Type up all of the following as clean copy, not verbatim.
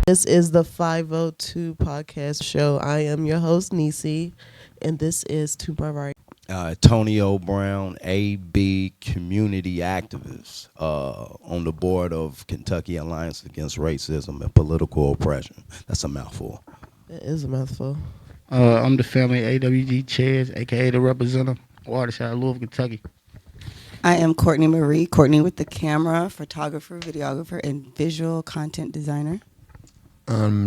This is the 502 podcast show. I am your host, Nisi, and this is to my right. Antonio Brown, AB community activist on the board of Kentucky Alliance Against Racism and Political Oppression. That's a mouthful. It is a mouthful. I'm the family AWG chairs, aka the representative, Waterside, Louisville, Kentucky. I am Courtney Marie, Courtney with the camera, photographer, videographer, and visual content designer.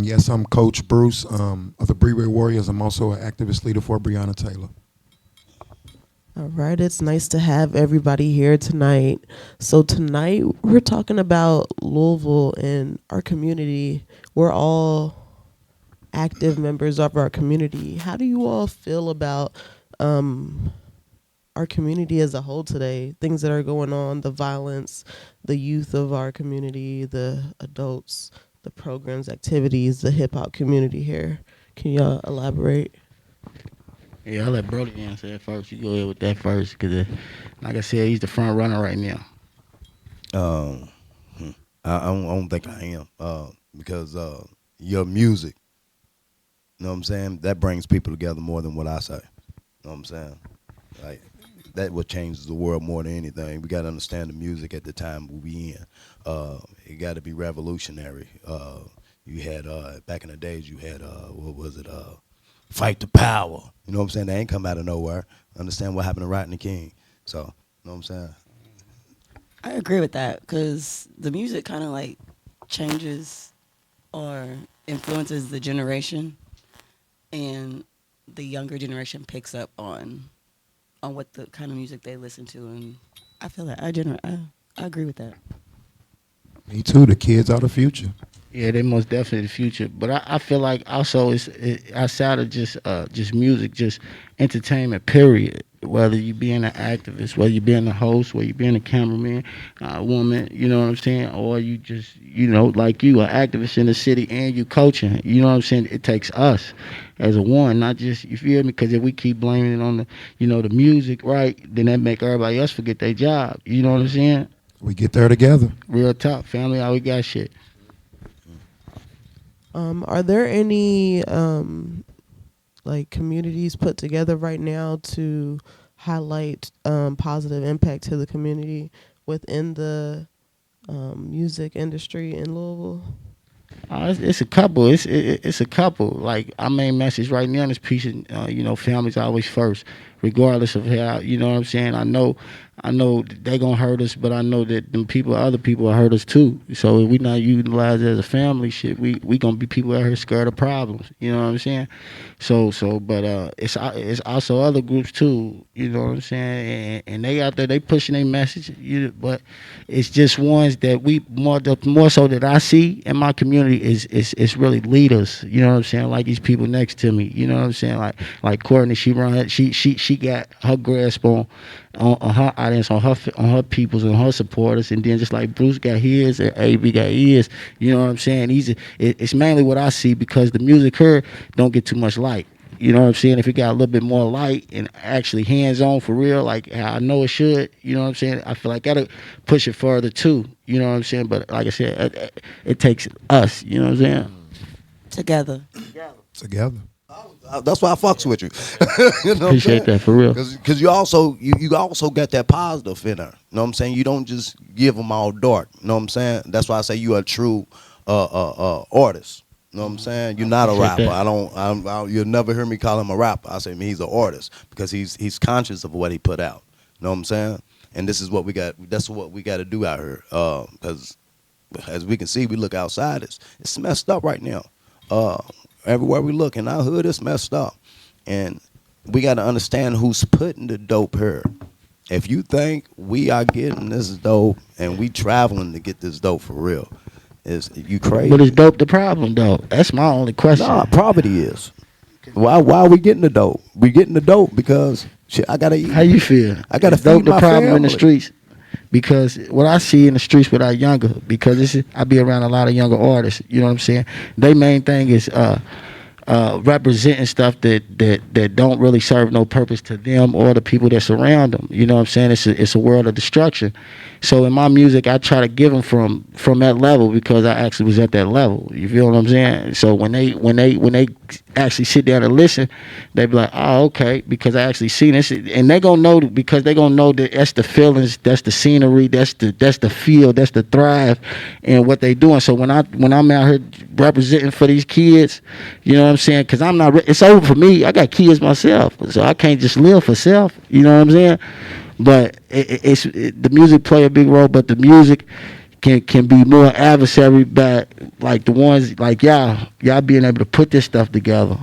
Yes, I'm Coach Bruce of the Breonna Warriors. I'm also an activist leader for Breonna Taylor. All right, it's nice to have everybody here tonight. So tonight we're talking about Louisville and our community. We're all active members of our community. How do you all feel about our community as a whole today? Things that are going on, the violence, the youth of our community, the adults, the programs, activities, the hip hop community here. Can y'all elaborate? Yeah, I'll let Brody answer that first. You go ahead with that first, because like I said, he's the front runner right now. I don't think I am because your music, you know what I'm saying, that brings people together more than what I say. You know what I'm saying? Like, that what changes the world more than anything. We got to understand the music at the time we in. It got to be revolutionary. You had back in the days, you had what was it? Fight the power. You know what I'm saying? They ain't come out of nowhere. Understand what happened to Rodney King. So, you know what I'm saying? I agree with that because the music kind of like changes or influences the generation, and the younger generation picks up on what the kind of music they listen to, and I feel that I agree with that. Me too. The kids are the future. Yeah, they most definitely the future. But I feel like also it's outside of just music, just entertainment, period. Whether you being an activist, whether you being a host, whether you being a cameraman, woman, you know what I'm saying? Or you just, like you, an activist in the city and you coaching. You know what I'm saying? It takes us as a one, not just, you feel me? Because if we keep blaming it on the music, right, then that make everybody else forget their job. You know what I'm saying? We get there together. Real talk. Family, all we got shit. Are there any like communities put together right now to highlight positive impact to the community within the music industry in Louisville? It's a couple. It's a couple. Like our main message right now in this piece, family's always first, regardless of how. You know what I'm saying? I know they gonna hurt us, but I know that them other people will hurt us too. So if we not utilized as a family, shit, we gonna be people out here scared of problems. You know what I'm saying? But it's also other groups too. You know what I'm saying? And they out there, they pushing their message. But it's just ones that we more so that I see in my community is really leaders. You know what I'm saying? Like these people next to me. You know what I'm saying? Like Courtney, she got her grasp on her audience, on her peoples, and her supporters, and then just like Bruce got his and AB got his. You know what I'm saying? It's mainly what I see because the music here don't get too much light. You know what I'm saying? If it got a little bit more light and actually hands-on for real, like how I know it should, you know what I'm saying? I feel like that'll push it further too. You know what I'm saying? But like I said, it takes us, you know what I'm saying? Together. That's why I fucks with you. You know Appreciate that for real. Because you also got that positive in her. You know what I'm saying? You don't just give them all dark. You know what I'm saying? That's why I say you are a true artist. You know what I'm saying? You're not a rapper. You'll never hear me call him a rapper. I say he's an artist because he's conscious of what he put out. You know what I'm saying? And this is what we got. That's what we got to do out here. Because as we can see, we look outside. It's messed up right now. Everywhere we look in our hood, it's messed up. And we got to understand who's putting the dope here. If you think we are getting this dope and we traveling to get this dope for real, is you crazy. But is dope the problem, though? That's my only question. Nah, poverty is. Why are we getting the dope? We getting the dope because shit, I got to eat. How you feel? I got to feed feed dope the my problem family. in the streets? Because what I see in the streets with our younger, because I be around a lot of younger artists, you know what I'm saying? Their main thing is representing stuff that don't really serve no purpose to them or the people that surround them. You know what I'm saying? It's a world of destruction. So in my music, I try to give them from that level because I actually was at that level. You feel what I'm saying? So when they actually sit down and listen, they be like, oh, okay, because I actually seen this, and they gonna know because they gonna know that that's the feelings, that's the scenery, that's the feel, that's the thrive, and what they doing. So when I'm out here representing for these kids, you know what I'm saying? Because I'm not, it's over for me. I got kids myself, so I can't just live for self. You know what I'm saying? But the music play a big role, but the music can be more adversary back, like the ones like y'all being able to put this stuff together.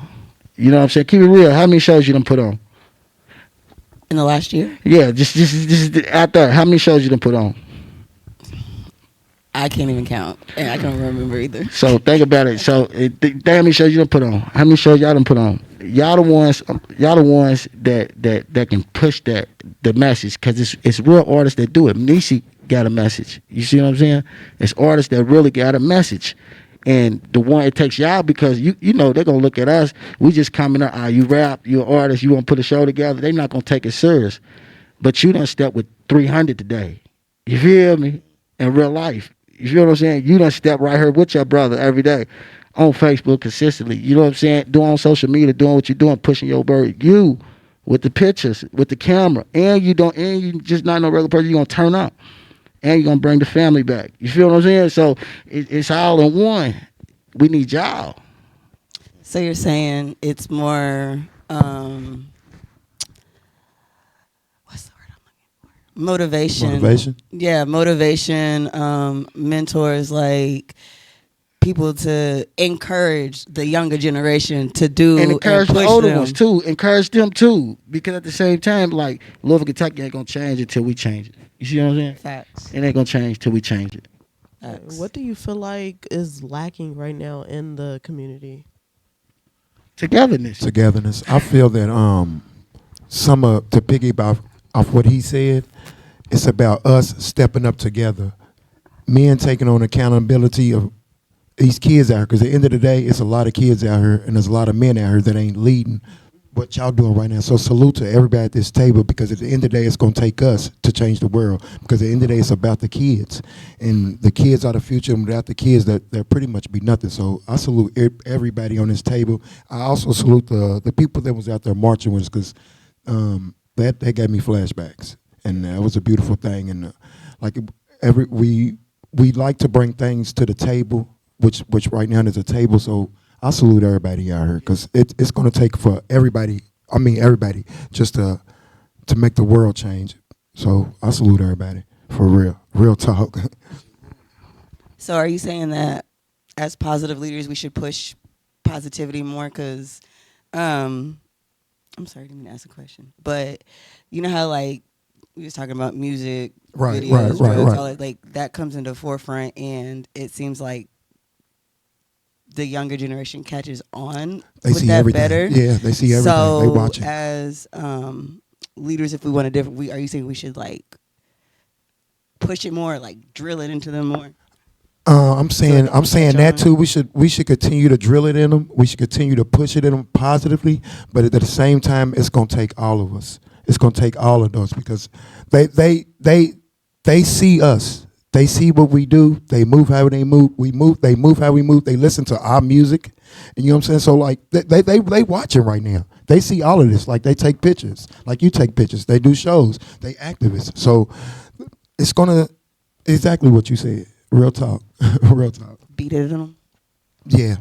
You know what I'm saying? Keep it real. How many shows you done put on? In the last year, Yeah, just out there. How many shows you done put on? I can't even count, and I can't remember either. So think about it. So how many shows you done put on? How many shows y'all done put on? Y'all the ones. Y'all the ones that can push the message, because it's real artists that do it. Nisi got a message. You see what I'm saying? It's artists that really got a message. And the one it takes y'all, because you know they're gonna look at us. We just coming up. You rap. You an artist. You want to put a show together. They not gonna take it serious. But you done step with 300 today. You feel me? In real life. You feel what I'm saying? You done step right here with your brother every day on Facebook consistently. You know what I'm saying? Doing on social media, doing what you're doing, pushing your bird. You with the pictures, with the camera, and you just not no regular person. You gonna turn up, and you gonna bring the family back. You feel what I'm saying? So it's all in one. We need y'all. So you're saying it's more what's the word I'm looking for? Motivation. Motivation. Yeah, motivation. Mentors, like people to encourage the younger generation to do And encourage and the push older them. ones too. Encourage them too, because at the same time, like Louisville, Kentucky ain't gonna change until we change it. You see what I'm saying? Facts. It ain't gonna change till we change it. Facts. What do you feel like is lacking right now in the community? Togetherness. Togetherness. I feel that some to piggyback off what he said, it's about us stepping up together, men taking on accountability of these kids out here. Because at the end of the day, it's a lot of kids out here, and there's a lot of men out here that ain't leading what y'all doing right now. So salute to everybody at this table, because at the end of the day, it's going to take us to change the world. Because at the end of the day, it's about the kids, and the kids are the future. And without the kids, they'll pretty much be nothing. So I salute everybody on this table. I also salute the people that was out there marching with us, because that gave me flashbacks, and that was a beautiful thing. And like we like to bring things to the table, which right now is a table. So I salute everybody out here, because it's going to take for everybody. I mean everybody, just to make the world change. So I salute everybody for real talk. So are you saying that as positive leaders we should push positivity more? Because I'm sorry, I didn't mean to ask a question, but you know how like we was talking about music, Right, videos, right, drugs, right. all that, like that comes into the forefront, and it seems like the younger generation catches on They with see that everything. better. Yeah, they see everything. So They watch it. as leaders, if we want a different, are you saying we should like push it more, like drill it into them more? I'm saying catch that on. too. We should continue to drill it in them. We should continue to push it in them positively. But at the same time, it's gonna take all of us. It's gonna take all of us, because they see us. They see what we do. They move how they move. We move. They move how we move. They listen to our music. And you know what I'm saying? So like they watching right now. They see all of this. Like they take pictures. Like you take pictures. They do shows. They activists. So it's gonna exactly what you said. Real talk. Real talk. Beat it in them. Yeah.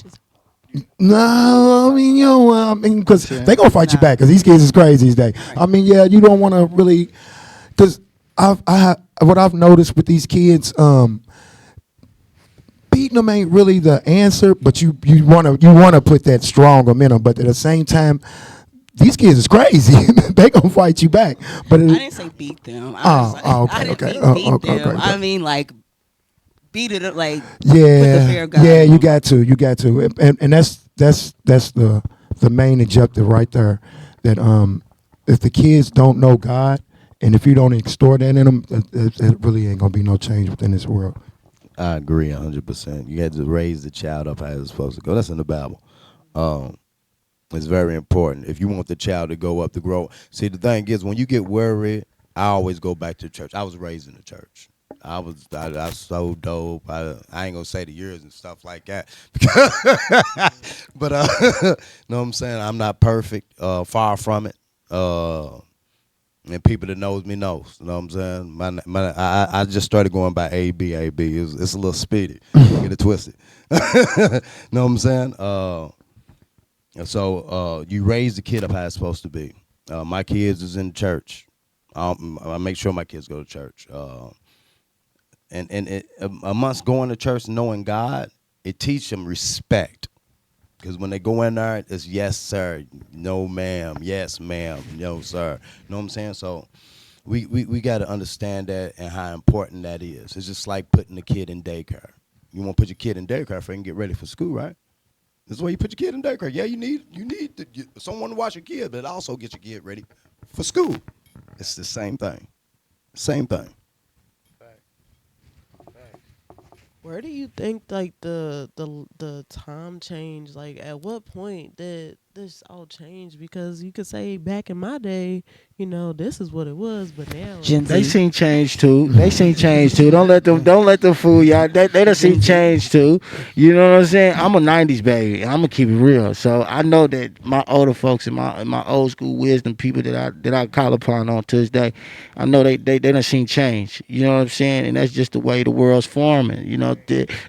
No, I mean, because Yeah. they gonna fight you back, because these kids is crazy these days. I mean, yeah, you don't want to really, because what I've noticed with these kids, beating them ain't really the answer, but you wanna put that strong momentum, but at the same time, these kids is crazy. They gonna fight you back. But I didn't say beat them. I didn't mean beat them. Okay. I mean like beat it up, like Yeah, put the fear of God. yeah, in you them. got to, and that's the main objective right there. That if the kids don't know God, and if you don't extort that in them, it really ain't gonna be no change within this world. I agree 100%. You had to raise the child up how it's supposed to go. That's in the Bible. It's very important if you want the child to go up to grow. See, the thing is, when you get worried, I always go back to church. I was raised in the church. I so dope. I ain't gonna say the years and stuff like that, but know what I'm saying. I'm not perfect. Far from it. And people that knows me knows. You know what I'm saying. I just started going by AB. It's a little speedy. Don't get it twisted. Know what I'm saying. So you raise the kid up how it's supposed to be. My kids is in church. I make sure my kids go to church. And amongst going to church and knowing God, it teaches them respect. Because when they go in there, it's yes, sir, no, ma'am, yes, ma'am, no, sir. You know what I'm saying? So we got to understand that and how important that is. It's just like putting a kid in daycare. You want to put your kid in daycare for him to get ready for school, right? This is why you put your kid in daycare. Yeah, you need someone to watch your kid, but also get your kid ready for school. It's the same thing. Same thing. Where do you think like the time change? Like at what point did this all change? Because you could say back in my day, this is what it was, but now Gen They Z. seen change too. They seen change too. Don't let them fool y'all. They done seen change too. You know what I'm saying? I'm a '90s baby. I'm gonna keep it real. So I know that my older folks and my old school wisdom people that I call upon on to this day, I know they done seen change. You know what I'm saying? And that's just the way the world's forming.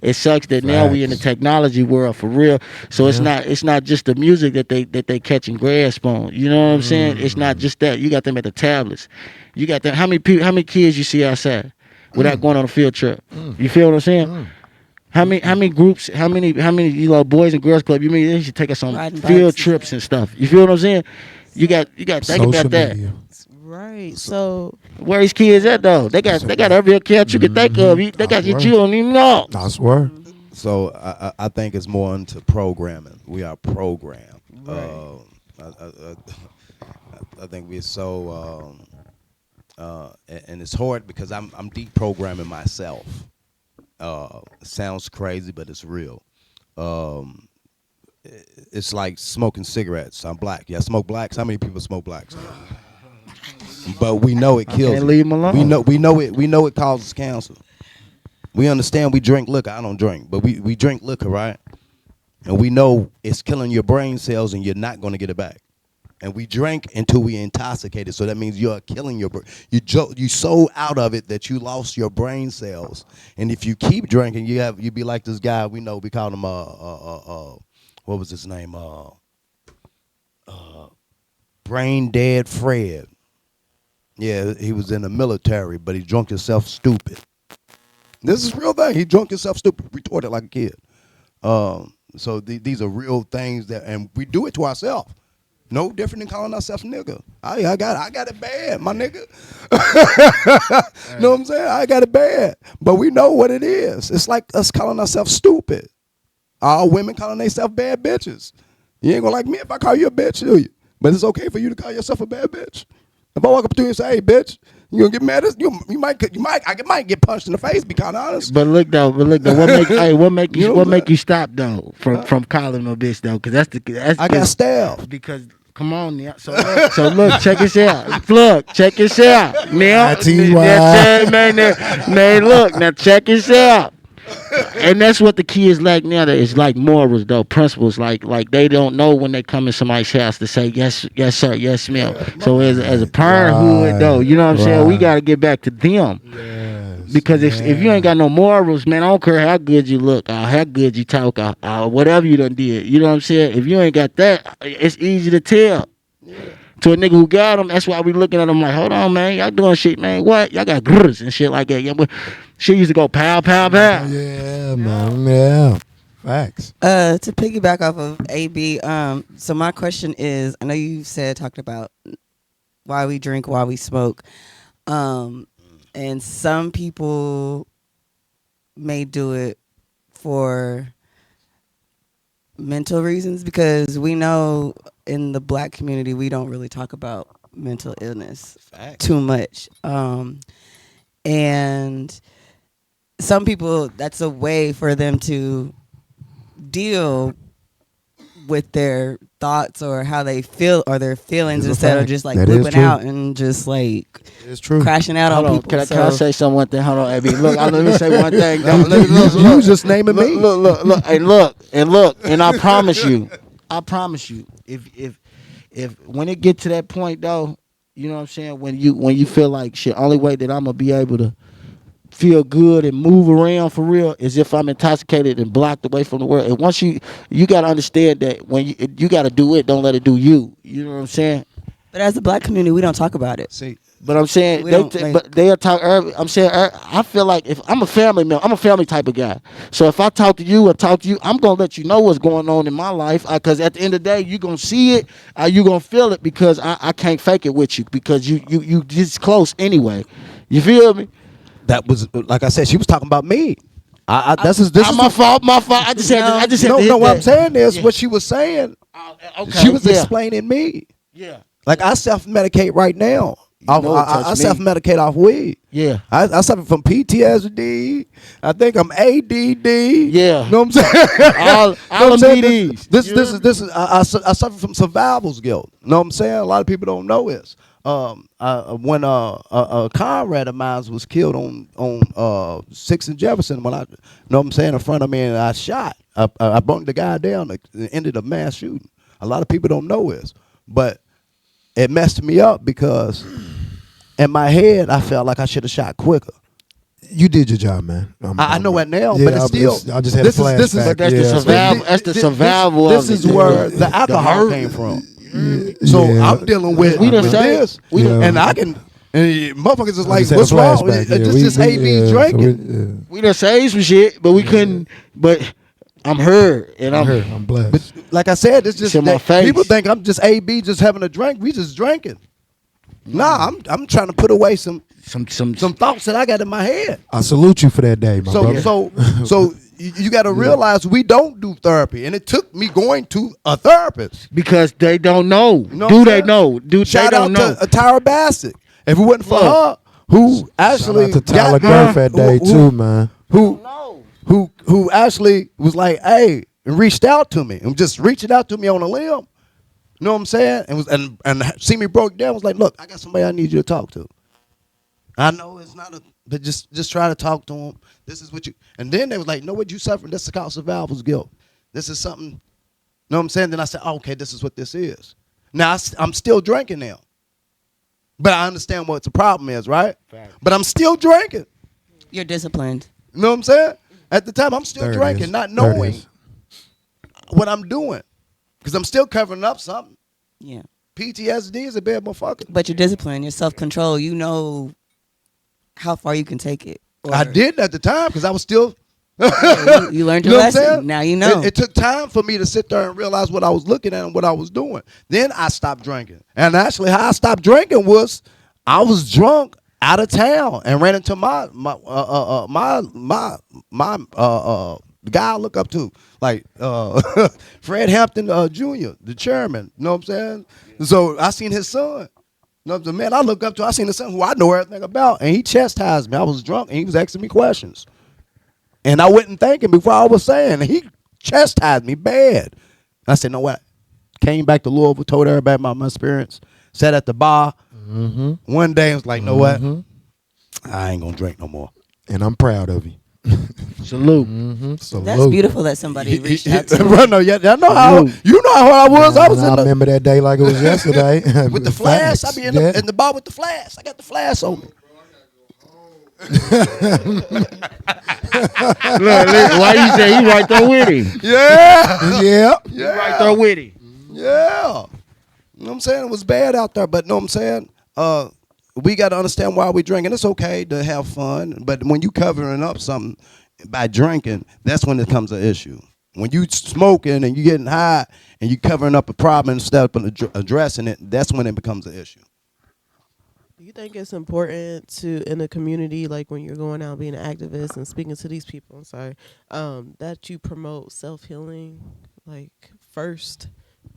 It sucks that now we in the Facts. technology world for real. So it's Yeah. not just the music that they catch and grasp on. You know what I'm saying? It's not just that. You got them at the tablets. You got them. How many kids you see outside without going on a field trip? You feel what I'm saying? How many groups? How many boys and girls club? You mean they should take us on Riding field bikes and trips stuff. and stuff? You feel what I'm saying? You got think Social about that. media. right. So Where these kids at though? They got So, they got every account you can think of. They I got you swear. don't even know. I swear. So I think it's more into programming. We are programmed. right. I think we're so, and it's hard because I'm deprogramming myself. It sounds crazy, but it's real. Um, it's like smoking cigarettes. I'm black. Yeah, I smoke blacks. How many people smoke blacks? But we know it I kills can't you. leave them alone. We know it causes cancer. We understand we drink liquor. I don't drink, but we drink liquor, right? And we know it's killing your brain cells and you're not going to get it back. And we drink until we intoxicated. So that means you're killing your brain. You so out of it that you lost your brain cells. And if you keep drinking, you be like this guy we know. We called him what was his name? Brain dead Fred. Yeah, he was in the military, but he drunk himself stupid. This is real thing. He drunk himself stupid, retorted like a kid. So these are real things and we do it to ourselves. No different than calling ourselves nigga. I got it bad, my nigga. Know what I'm saying? I got it bad. But we know what it is. It's like us calling ourselves stupid. All women calling themselves bad bitches. You ain't gonna like me if I call you a bitch, do you? But it's okay for you to call yourself a bad bitch. If I walk up to you and say, "Hey, bitch," you gonna get mad at I might get punched in the face. Be kind of honest. But look though, You know what what I'm make saying? you stop though from calling them a bitch though? Because that's I got stabbed. because come on now. So look, check this out. Look, check this out. Now, man, look, now check this out. And that's what the kids like now. That it's like morals though, principles. Like they don't know when they come in somebody's house to say yes, yes sir, yes ma'am. So as a parenthood though, you know what I'm saying. We got to get back to them. Yes. Because if you ain't got no morals, man, I don't care how good you look, or how good you talk, or whatever you done did. You know what I'm saying? If you ain't got that, it's easy to tell. To a nigga who got them, that's why we looking at them like, hold on, man, y'all doing shit, man. What? Y'all got grrs and shit like that. Yeah, but shit used to go pow, pow, pow. Yeah, man. Yeah. Facts. To piggyback off of AB, so my question is, I know you talked about why we drink, why we smoke, and some people may do it for mental reasons because we know in the black community we don't really talk about mental illness Facts. too much, and some people that's a way for them to deal with their thoughts or how they feel or their feelings It's a instead of fact. just like That is flipping true. out and just like It's true. crashing out Hold on on, people. can I say something one thing? Hold on, Abby. Look, let me say one thing. No, you just naming me. Look, and I promise you, if when it get to that point though, you know what I'm saying, when you feel like shit, only way that I'm gonna be able to feel good and move around for real is if I'm intoxicated and blocked away from the world. And once you gotta understand that when you gotta do it, don't let it do you. You know what I'm saying? But as a black community, we don't talk about it. See, But I'm saying We don't, like- but they'll talk. I'm saying I feel like if I'm a family member, I'm a family type of guy. So if I talk to you or talk to you, I'm gonna let you know what's going on in my life. Because at the end of the day, you gonna see it, you gonna feel it because I can't fake it with you because you just close anyway. You feel me? that was like I said. She was talking about me. This is my fault. My fault. I just had to. I just had no, to hit no. What that. I'm saying is Yeah. what she was saying. Okay. She was yeah. explaining me. Yeah. Like I self-medicate right now. You know it touched I me. self-medicate off weed. Yeah. I suffer from PTSD. I think I'm ADD. Yeah. Know what I'm saying? All Know what I'm of saying? BDs. This is I suffer from survival's guilt. Know what I'm saying? A lot of people don't know this. When a comrade of mine was killed on 6th and Jefferson, when I know what I'm saying, in front of me, and I shot. I brought the guy down. It ended a mass shooting. A lot of people don't know this, but it messed me up because in my head I felt like I should have shot quicker. You did your job, man. I know it now, Yeah, but it's still. I just had a flashback. But that's the yeah, survival. That's the survival. This is where the alcohol hurt. came from. So yeah. I'm dealing with, We done with say- this, we done- and I can. And motherfuckers is I like, just had what's a wrong? flashback, yeah. This is AB yeah, so drinking. We done say some shit, but we couldn't. But I'm hurt, and I'm I'm here. I'm blessed. But like I said, it's just in my that face. people think I'm just AB, just having a drink. We just drinking. Nah, I'm trying to put away some some thoughts that I got in my head. I salute you for that day, my brother. So you got to realize we don't do therapy, and it took me going to a therapist. because they don't know. You know what Do I'm they saying? know? Do Shout they out don't know? to Tyra Bassett. If it wasn't for Look. her, who actually Shout out to Tyler got Gurf that day too, man. who actually was like, hey, and reached out to me and just reaching out to me on a limb. You know what I'm saying? And was and see me broke down. Was like, look, I got somebody I need you to talk to. I know it's not but just try to talk to him. This is what you. And then they was like, know what you suffering? This is called survival's guilt. This is something. You know what I'm saying? Then I said, oh, okay, this is what this is. Now I'm still drinking now, but I understand what the problem is, right? Fact. But I'm still drinking. You're disciplined. You know what I'm saying? At the time, I'm still There it drinking, is. not There it knowing is. what I'm doing, because I'm still covering up something. Yeah. PTSD is a bad motherfucker. But you're disciplined. You're self-control. You know how far you can take it. Or- I didn't at the time because I was still. You learned your know what I'm saying? lesson. Now you know. It took time for me to sit there and realize what I was looking at and what I was doing. Then I stopped drinking. And actually, how I stopped drinking was I was drunk out of town and ran into my the guy I look up to, like Fred Hampton Jr., the chairman. You know what I'm saying? So I seen his son. You know, the man I look up to, I seen the son who I know everything about, and he chastised me. I was drunk, and he was asking me questions. And I wasn't thinking before I was saying. And he chastised me bad. I said, no what? Came back to Louisville, told everybody about my experience. Sat at the bar. Mm-hmm. One day, I was like, know what? I ain't going to drink no more. And I'm proud of you. Salute. Mm-hmm. Salute. That's beautiful that somebody reached out to you. Bro, no, yeah, I know how, you know how I was. I was I in the, remember that day like it was yesterday. with the flash. I Facts. be in Yeah. the bar with the flash. I got the flash on me. Look, why you say he right there with him? Yeah. Yeah. He right there with him. Yeah. You know what I'm saying? It was bad out there, but you know what I'm saying? We got to understand why we drinking. It's okay to have fun, but when you covering up something by drinking, that's when it becomes an issue. When you smoking and you getting high and you covering up a problem instead of addressing it, that's when it becomes an issue. Do you think it's important to, in a community, like when you're going out being an activist and speaking to these people, that you promote self-healing, like first,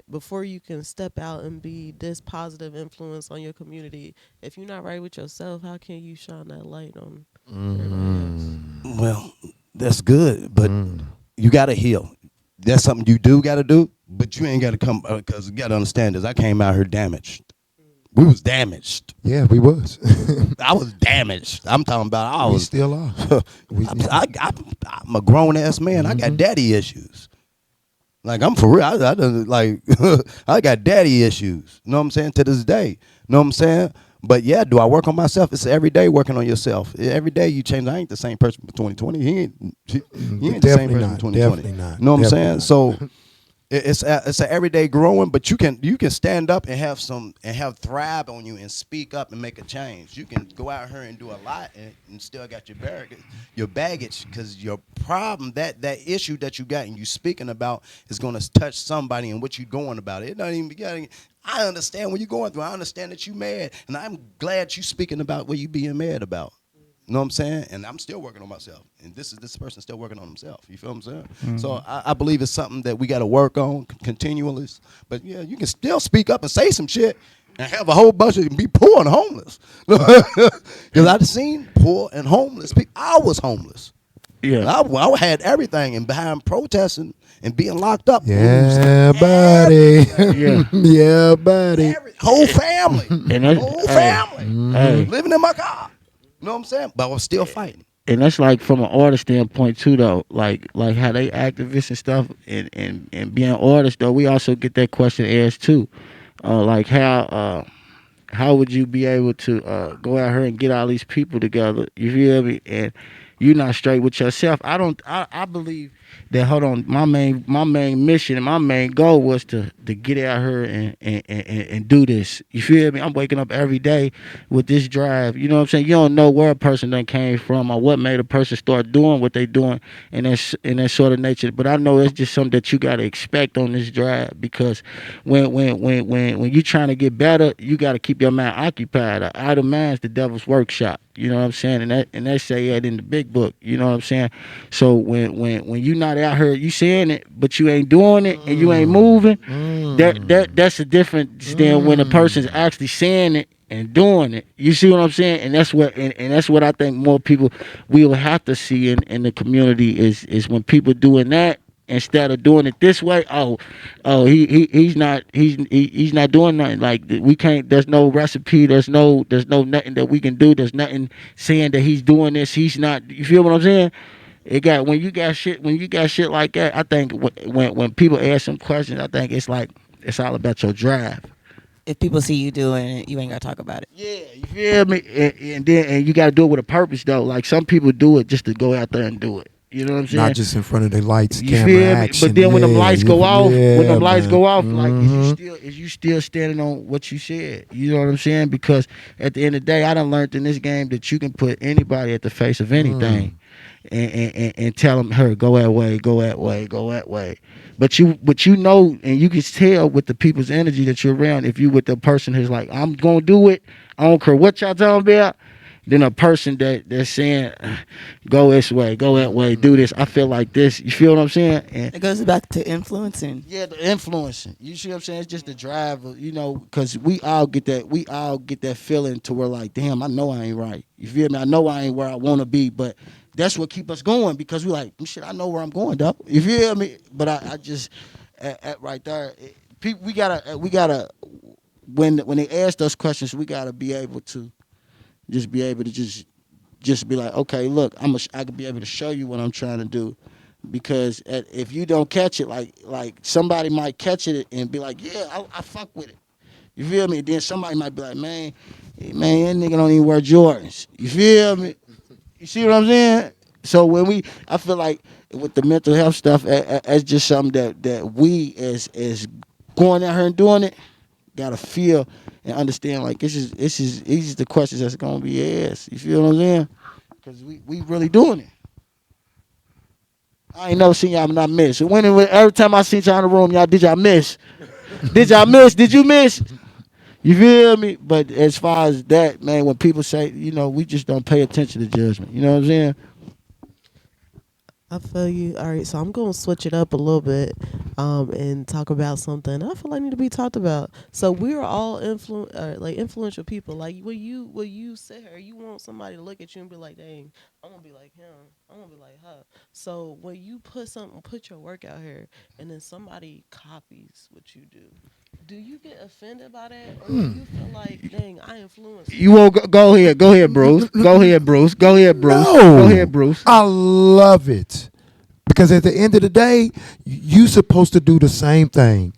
before you can step out and be this positive influence on your community? If you're not right with yourself, how can you shine that light on everybody else? Well, that's good, but you got to heal. That's something you do got to do, but But you ain't got to come because you got to understand this. I came out here damaged. We was damaged. Yeah, we was. I was damaged. I'm talking about I We was. still are. We, I'm a grown ass man. I got daddy issues. Like I'm for real. I done like I got daddy issues. You know what I'm saying? To this day. You know what I'm saying? But yeah, do I work on myself? It's every day working on yourself. Every day you change. I ain't the same person for 2020. He ain't the same definitely person for not. 2020. Definitely not. You know what I'm Definitely saying? not. So it's a everyday growing, but you can stand up and have thrive on you and speak up and make a change. You can go out here and do a lot and still got your baggage because your problem that issue that you got and you speaking about is going to touch somebody and what you going about it. It doesn't even get. I understand what you're going through. I understand that you mad, and I'm glad you speaking about what you being mad about. You know what I'm saying? And I'm still working on myself. And this person still working on himself. You feel what I'm saying? So I believe it's something that we got to work on continually. But yeah, you can still speak up and say some shit and have a whole bunch of be poor and homeless. Because I've seen poor and homeless people. I was homeless. Yeah. I had everything and behind protesting and being locked up. Yeah, Losing buddy. Yeah. Yeah, buddy. whole family. And that's Whole hey, family. hey, Living in my car. You know what I'm saying? But I was still fighting. and that's like from an artist standpoint too though. Like how they activists and stuff and being artists though, we also get that question asked too. Like how would you be able to go out here and get all these people together? You feel me? And you're not straight with yourself. I believe that hold on, my main mission and my main goal was to get out here and do this. You feel me? I'm waking up every day with this drive. You know what I'm saying? You don't know where a person done came from or what made a person start doing what they doing in that sort of nature. But I know it's just something that you gotta expect on this drive because when you trying to get better, you gotta keep your mind occupied. An idle mind's the devil's workshop. You know what I'm saying? And they say that in the big book. You know what I'm saying? So when you not out here, you saying it, but you ain't doing it and you ain't moving. That's a difference than when a person's actually saying it and doing it. You see what I'm saying? And that's what I think more people will have to see in the community is when people doing that instead of doing it this way. He's not doing nothing. Like we can't. There's no recipe. There's no nothing that we can do. There's nothing saying that he's doing this. He's not. You feel what I'm saying? It got when you got shit like that. I think when people ask some questions, I think it's like it's all about your drive. If people see you doing it, you ain't gotta talk about it. Yeah, you feel me? And you got to do it with a purpose though. Like some people do it just to go out there and do it. You know what I'm Not saying? just in front of the lights, You camera, feel me? action. But then when them Yeah, lights go off, yeah, man. like is you still standing on what you said? You know what I'm saying? Because at the end of the day, I done learned in this game that you can put anybody at the face of anything. And tell them, her go that way, go that way, go that way. But you know, and you can tell with the people's energy that you're around. If you with the person who's like, I'm gonna do it, I don't care what y'all talking about. Then a person that's saying, go this way, go that way, do this. I feel like this. You feel what I'm saying? And It goes back to influencing. yeah, the influencing. You see what I'm saying? It's just the drive, you know, because we all get that. We all get that feeling to where like, damn, I know I ain't right. You feel me? I know I ain't where I want to be, but that's what keep us going because we like, shit. I know where I'm going, though. You feel me? But I just at right there, people, we gotta when they ask those questions, we gotta be able to just be able to just be like, okay, look, I could be able to show you what I'm trying to do, because if you don't catch it, like somebody might catch it and be like, yeah, I fuck with it. You feel me? Then somebody might be like, man, that nigga don't even wear Jordans. You feel me? You see what I'm saying? So I feel like with the mental health stuff, as just something that we as going out here and doing it, gotta feel and understand like these is the questions that's gonna be asked. You feel what I'm saying? Because we really doing it. I ain't never seen y'all not miss. Every time I seen y'all in the room, y'all miss? Did y'all miss? Did you miss? You feel me? But as far as that, man, when people say, we just don't pay attention to judgment. You know what I'm saying? I feel you. All right, so I'm going to switch it up a little bit. and talk about something I feel like need to be talked about. So we're all like influential people. Like when you sit here, you want somebody to look at you and be like, "Dang, I'm gonna be like him. I'm gonna be like her." So when you put your work out here, and then somebody copies what you do you get offended by that, or do you feel like, "Dang, I influenced You them"? won't go ahead, Bruce. Go ahead, Bruce. Go ahead, Bruce. Go No, ahead, Bruce. I love it because at the end of the day, you supposed to do the same thing,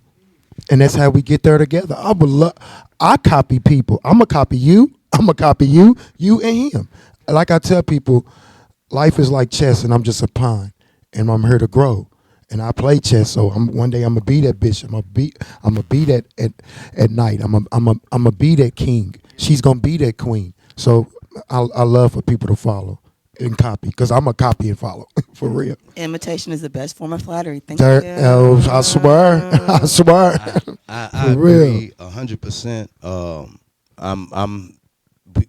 and that's how we get there together. I would love. I copy people. I'm gonna copy you. I'm gonna copy you. You and him. Like I tell people, life is like chess, and I'm just a pawn, and I'm here to grow. And I play chess, so one day I'm gonna be that bitch. I'm gonna be that at night. I'm gonna be that king. She's gonna be that queen. So I love for people to follow and copy, because I'm a copy and follow for real. Imitation is the best form of flattery. Thank There, you. I swear, I swear, I for real. agree 100%.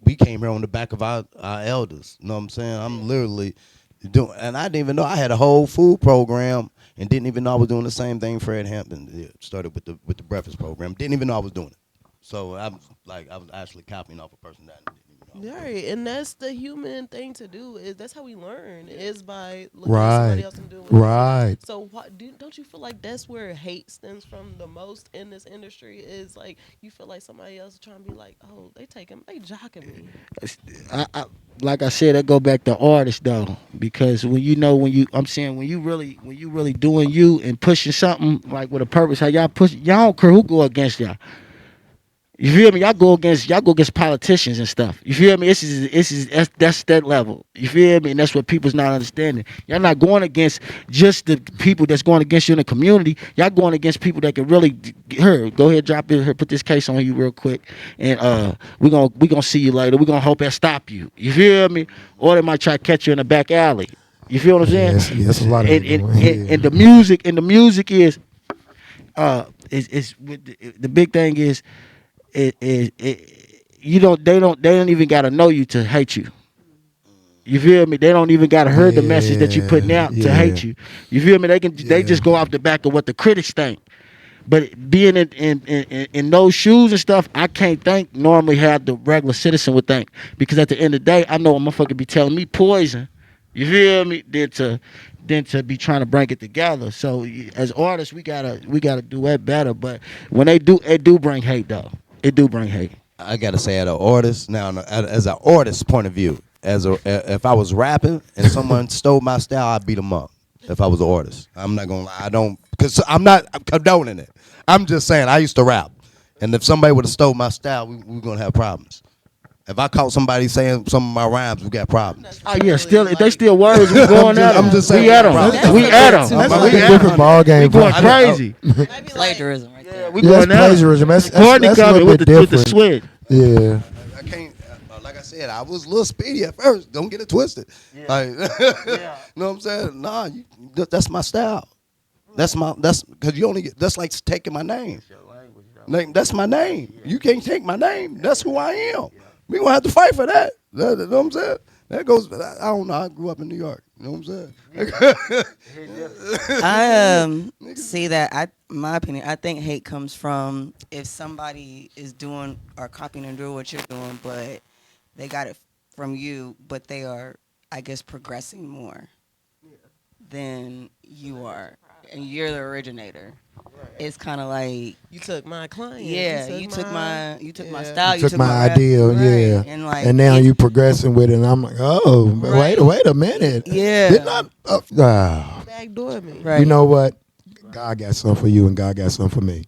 We came here on the back of our elders. You know what I'm saying? I'm literally doing, and I didn't even know I had a whole food program, and didn't even know I was doing the same thing Fred Hampton did. Started with the breakfast program. Didn't even know I was doing it. So I was actually copying off a person that I didn't even know I was doing. Right, and that's the human thing to do. Is that's how we learn, is by looking at somebody Right, else and doing what they do. right. So don't you feel like that's where hate stems from the most in this industry? Is like you feel like somebody else is trying to be like, oh, they jocking me. I like I said, I go back to artists though, because I'm saying when you really doing you and pushing something like with a purpose, how y'all don't care who go against y'all. You feel me? Y'all go against politicians and stuff. You feel me? That's that level. You feel me? And that's what people's not understanding. Y'all not going against just the people that's going against you in the community. Y'all going against people that can really go ahead, drop it here, put this case on you real quick, and we gonna see you later. We gonna hope that stop you. You feel me? Or they might try to catch you in the back alley. You feel what I'm saying? Yes, yes, a lot of And them and, doing. and, Yeah. and the music is with the big thing is you don't they don't even gotta know you to hate you. You feel me? They don't even gotta heard the message that you putting Yeah, out to hate yeah, you. You feel me? They yeah. just go off the back of what the critics think. But being in those shoes and stuff, I can't think normally how the regular citizen would think, because at the end of the day, I know a motherfucker be telling me poison. You feel me? Than to be trying to bring it together. So as artists, we gotta do that better. But when they do, it do bring hate though. It do bring hate. I gotta say, as an artist now, as an artist point of view, if I was rapping and someone stole my style, I'd beat them up. If I was an artist, I'm not gonna lie, I don't, because I'm not condoning it. I'm just saying I used to rap, and if somebody would have stole my style, we gonna have problems. If I caught somebody saying some of my rhymes, we got problems. Oh yeah, still if they still words, we going at them. I'm just saying We at them. that's We a at bit them. too That's much. like We a at different 'em. ball game. We going I know. crazy. Maybe like Plagiarism right there. We Yeah, going that's at 'em. plagiarism. Courtney That's a coming little with bit the different. switch. Yeah. I can't, like I said, I was a little speedy at first. Don't get it twisted. Like, you know what I'm saying? Nah, that's my style. That's because you only that's like taking my name. That's my name. You can't take my name. That's who I am. We gonna have to fight for that. You know what I'm saying? That goes. I don't know. I grew up in New York. You know what I'm saying? I see that. My opinion, I think hate comes from if somebody is doing or copying and doing what you're doing, but they got it from you, but they are, I guess, progressing more than you are, and you're the originator. It's kind of like, you took my client. yeah, you took my yeah. style, You took my idea, right, yeah. and like, And now you progressing with it, and I'm like, oh, Right. wait a minute. yeah, Didn't I? Backdoor me. right. You know what? God got something for you, and God got something for me.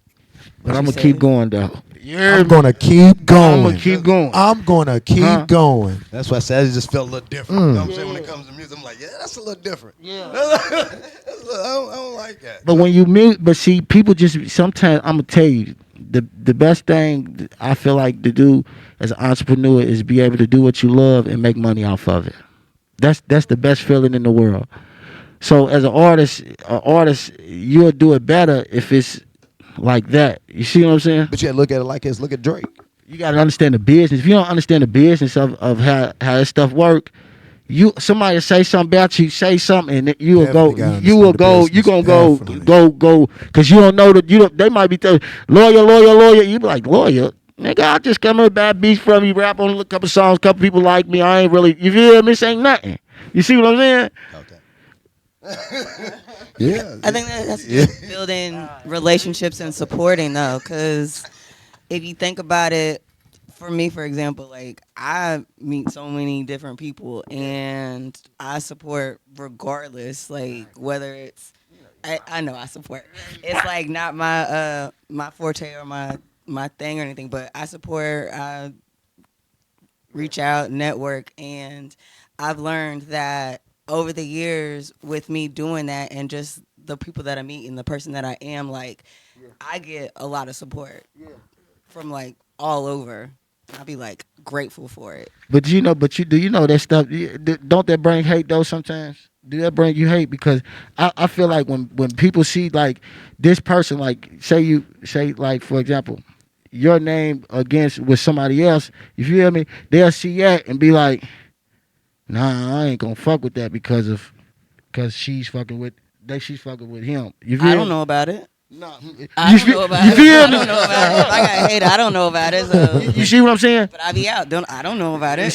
But What I'm you gonna keep say? going though. I'm gonna keep going. I'm gonna keep going. I'm gonna keep Huh? going. That's why I said it just felt a little different. You know what I'm saying? When it comes to music, I'm like, yeah, that's a little different. Yeah. I don't like that. But when you mute, but see, people just sometimes I'm gonna tell you the best thing I feel like to do as an entrepreneur is be able to do what you love and make money off of it. That's the best feeling in the world. So as an artist, you'll do it better if it's like that. You see what I'm saying? But yeah, look at it like this. Look at Drake. You got to understand the business. If you don't understand the business of how this stuff work, somebody say something about you, say something, and you will go, Definitely gotta you will understand the go, you business. gonna Definitely. go, because you don't know that you don't. They might be telling lawyer. You be like lawyer. Nigga, I just come here, bad beats from you, rap on a couple songs, couple people like me. I ain't really, you feel me? This ain't nothing. You see what I'm saying? Okay. Yeah. I think that has to do Yeah. with building relationships and supporting though, because if you think about it, for me, for example, like I meet so many different people and I support regardless, like whether it's I know I support. It's like not my forte or my thing or anything, but I support. I reach out, network, and I've learned that over the years with me doing that and just the people that I meet and the person that I am, like I get a lot of support from like all over. I'll be like grateful for it. But you do you know that stuff? Don't that bring hate though? Sometimes do that bring you hate? Because I feel like when people see like this person, like say like for example, your name against with somebody else, you feel me? They'll see that and be like, nah, I ain't gonna fuck with that because she's fucking with him. You I feel don't me? know about it. No, I don't know about you it. feel I me? don't know about it. If I got hate, I don't know about it. So, You see what I'm saying? but I be out. I don't know about it.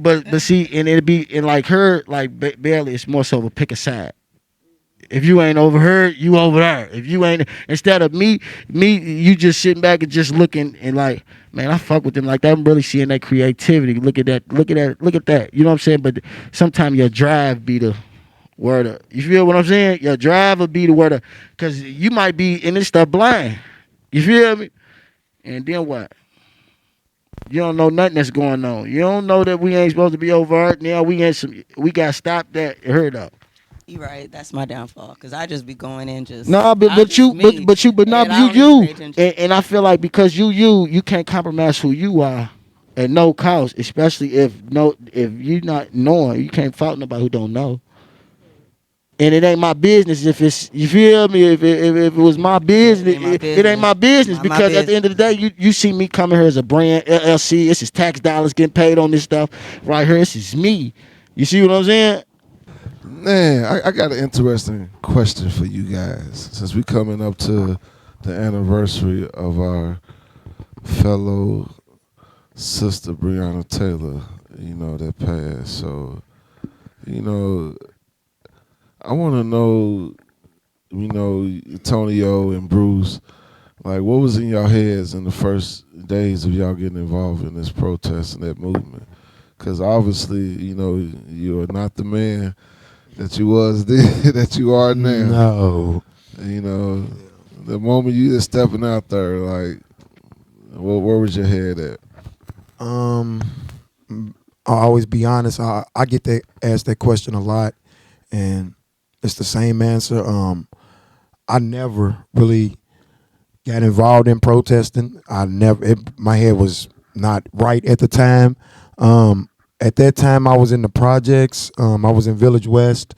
But see, and it'd be and like her like barely, it's more so of a pick a side. If you ain't over her, you over there. If you ain't, instead of you just sitting back and just looking and like, man, I fuck with them like that. I'm really seeing that creativity. Look at that. Look at that. Look at that. You know what I'm saying? But sometimes your drive be the word of, you feel what I'm saying? Your drive will be the word of, because you might be in this stuff blind. You feel me? And then what? You don't know nothing that's going on. You don't know that we ain't supposed to be overt. Now we got to stop that. Heard up. You right. That's my downfall because I just be going in No, I'm but just you, me, but not and you, I don't even pay attention. and I feel like because you can't compromise who you are at no cost, especially if you not knowing, you can't fault nobody who don't know. And it ain't my business if it's, you feel me, if it was my Yeah, it business, ain't my it ain't my business. business Not my because at the end of business. the day you see me coming here as a brand LLC. This is tax dollars getting paid on this stuff right here. This is me. You see what I'm saying? Man, I got an interesting question for you guys. Since we coming up to the anniversary of our fellow sister Breonna Taylor, that passed. So, you know, I want to know, Tonio and Bruce, like, what was in y'all heads in the first days of y'all getting involved in this protest and that movement? Because obviously, you are not the man that you was then, that you are now. No. You know, the moment you just stepping out there, like, where was your head at? Um, I'll always be honest. I get that asked that question a lot, and it's the same answer. I never really got involved in protesting. My head was not right at the time. At that time, I was in the projects. I was in Village West.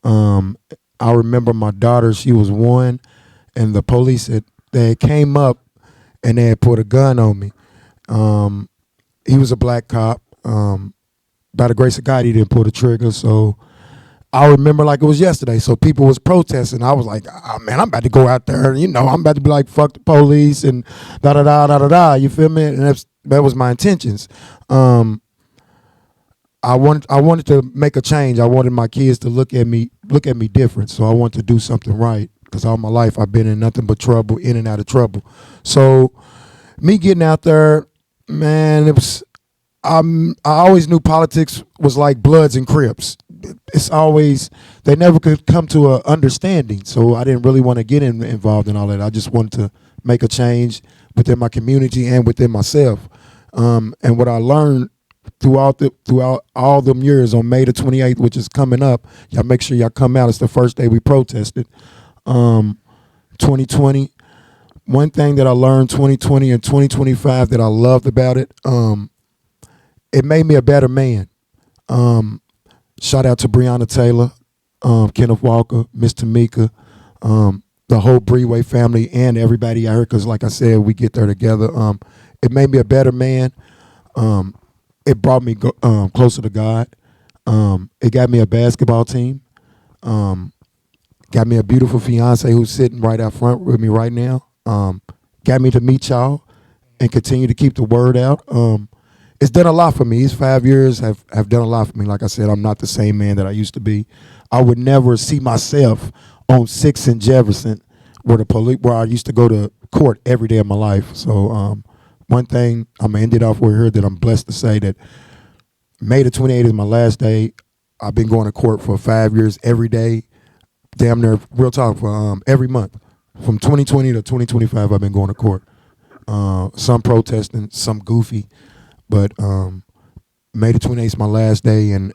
Um, I remember my daughter; she was 1, and the police they came up and they had put a gun on me. Um, he was a black cop. By the grace of God, he didn't pull the trigger. So I remember like it was yesterday. So people was protesting. I was like, oh, man, I'm about to go out there. I'm about to be like, fuck the police and da da da da da da. You feel me? And that was my intentions. I wanted to make a change. I wanted my kids to look at me different. So I wanted to do something right because all my life I've been in nothing but trouble, in and out of trouble. So me getting out there, man, it was. I always knew politics was like Bloods and Crips. It's always they never could come to a understanding. So I didn't really want to get involved in all that. I just wanted to make a change within my community and within myself. And what I learned throughout all them years on May the 28th, which is coming up, y'all make sure y'all come out. It's the first day we protested. 2020. One thing that I learned 2020 and 2025 that I loved about it. It made me a better man. Shout out to Breonna Taylor, Kenneth Walker, Miss Tamika, the whole Breeway family, and everybody out here. Because, like I said, we get there together. It made me a better man. It brought me closer to God. It got me a basketball team. Um, got me a beautiful fiance who's sitting right out front with me right now. Got me to meet y'all and continue to keep the word out. It's done a lot for me. These 5 years have done a lot for me. Like I said, I'm not the same man that I used to be. I would never see myself on 6th and Jefferson where I used to go to court every day of my life. So one thing, I'm going to end it off with here, that I'm blessed to say that May the 28th is my last day. I've been going to court for 5 years every day, damn near, real talk, for every month. From 2020 to 2025, I've been going to court. Some protesting, some goofy, but May the 28th is my last day, and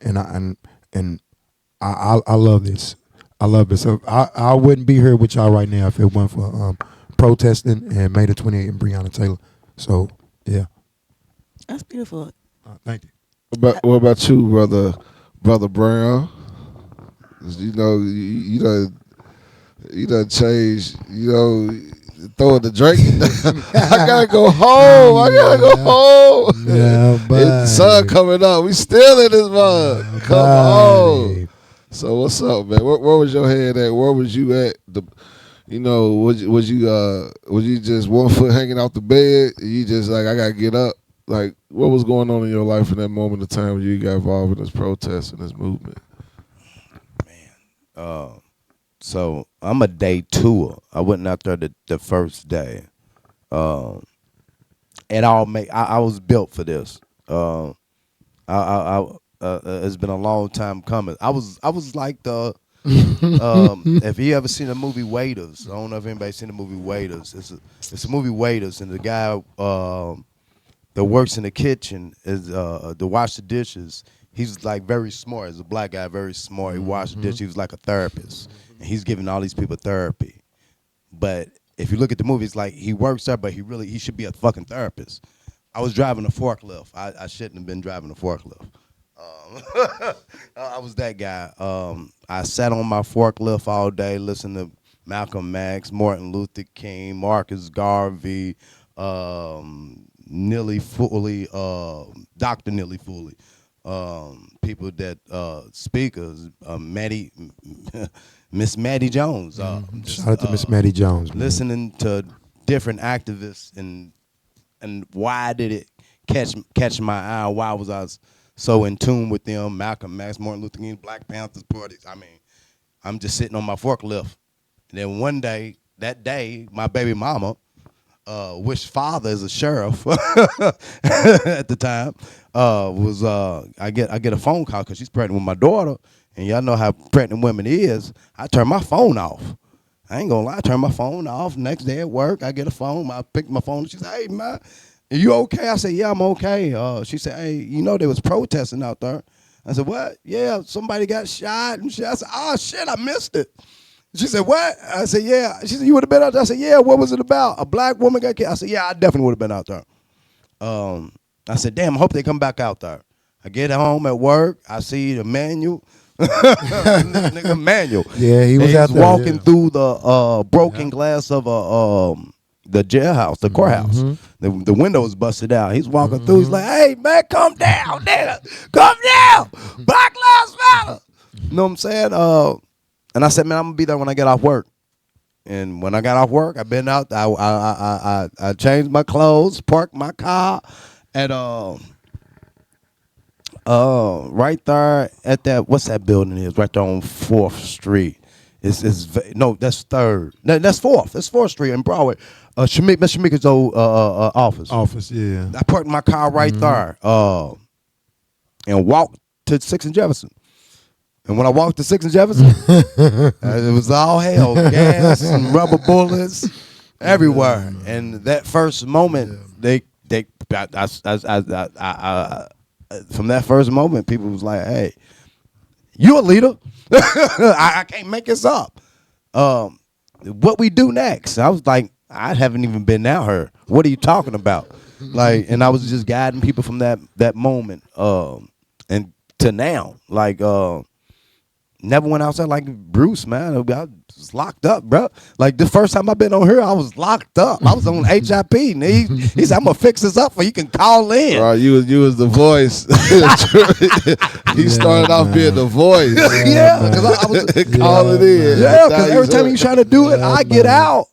I love this. I love this. So I wouldn't be here with y'all right now if it wasn't for protesting and May the 28th and Breonna Taylor. So yeah, That's beautiful. thank you. What about you, brother Brown? You know, you done changed. You know, throwing the drink. I gotta go home. I gotta go home. Yeah, The sun coming up. We still in this mud. Come on. So what's up, man? Where was your head at? Where was you at? Was you just one foot hanging out the bed? You just like, I gotta get up. Like, what was going on in your life in that moment of time when you got involved in this protest and this movement? So I'm a day tour. I wasn't out there the first day. And I was built for this. It's been a long time coming. I was like the if you ever seen the movie Waiters, I don't know if anybody's seen the movie Waiters. It's a movie Waiters, and the guy that works in the kitchen is to wash the dishes. He's like very smart. He's a black guy, very smart. He washed the dishes. He was like a therapist, and he's giving all these people therapy. But if you look at the movie, it's like he works there, but he should be a fucking therapist. I was driving a forklift. I shouldn't have been driving a forklift. I was that guy. I sat on my forklift all day, listening to Malcolm X, Martin Luther King, Marcus Garvey, Neely Foley, Dr. Neely Foley, people that speakers, Miss Maddie Jones. Shout out to Miss Maddie Jones. Man. Listening to different activists and why did it catch my eye? Why was I so in tune with them? Malcolm X, Martin Luther King, Black Panthers parties. I mean, I'm just sitting on my forklift, and then one day, my baby mama, which father is a sheriff at the time, I get a phone call because she's pregnant with my daughter, and y'all know how pregnant women is. I turn my phone off. I ain't gonna lie, I turn my phone off. Next day at work, I get a phone. I pick my phone. She said, "Hey, man, are you okay?" I said, "Yeah, I'm okay." She said, "Hey, you know they was protesting out there." I said, "What?" "Yeah, somebody got shot and shit." I said, "Oh shit, I missed it." She said, "What?" I said, "Yeah." She said, "You would have been out there?" I said, "Yeah." "What was it about? A black woman got killed?" I said, "Yeah, I definitely would have been out there." I said, "Damn, I hope they come back out there." I get home at work. I see the manual. Nigga Manuel. Yeah, he was out there. Walking through the broken glass of the jailhouse, the courthouse. The window was busted out. He's walking through. He's like, "Hey man, come down, nigga, come down. Black Lives Matter." You know what I'm saying? And I said, "Man, I'm gonna be there when I get off work." And when I got off work, I've been out. I changed my clothes, parked my car at right there at that, what's that building is? Right there on 4th Street. No, that's 3rd. No, that's 4th. That's 4th Street in Broadway. Miss Shamika's old office. Office, yeah. I parked my car right there and walked to 6th and Jefferson. And when I walked to 6th and Jefferson, it was all hell, gas and rubber bullets everywhere. And that first moment, from that first moment, people was like, "Hey, you a leader." I can't make this up. What we do next? I was like, I haven't even been out here. What are you talking about? Like, and I was just guiding people from that moment and to now. Like, never went outside like Bruce, man. I was locked up, bro. Like the first time I been on here, I was locked up. I was on HIP. And he said, "I'm gonna fix this up for you can call in." Right, you was the voice. He started off being the voice. Yeah, because I was calling in. Yeah, because every time he's trying to do it, I get out,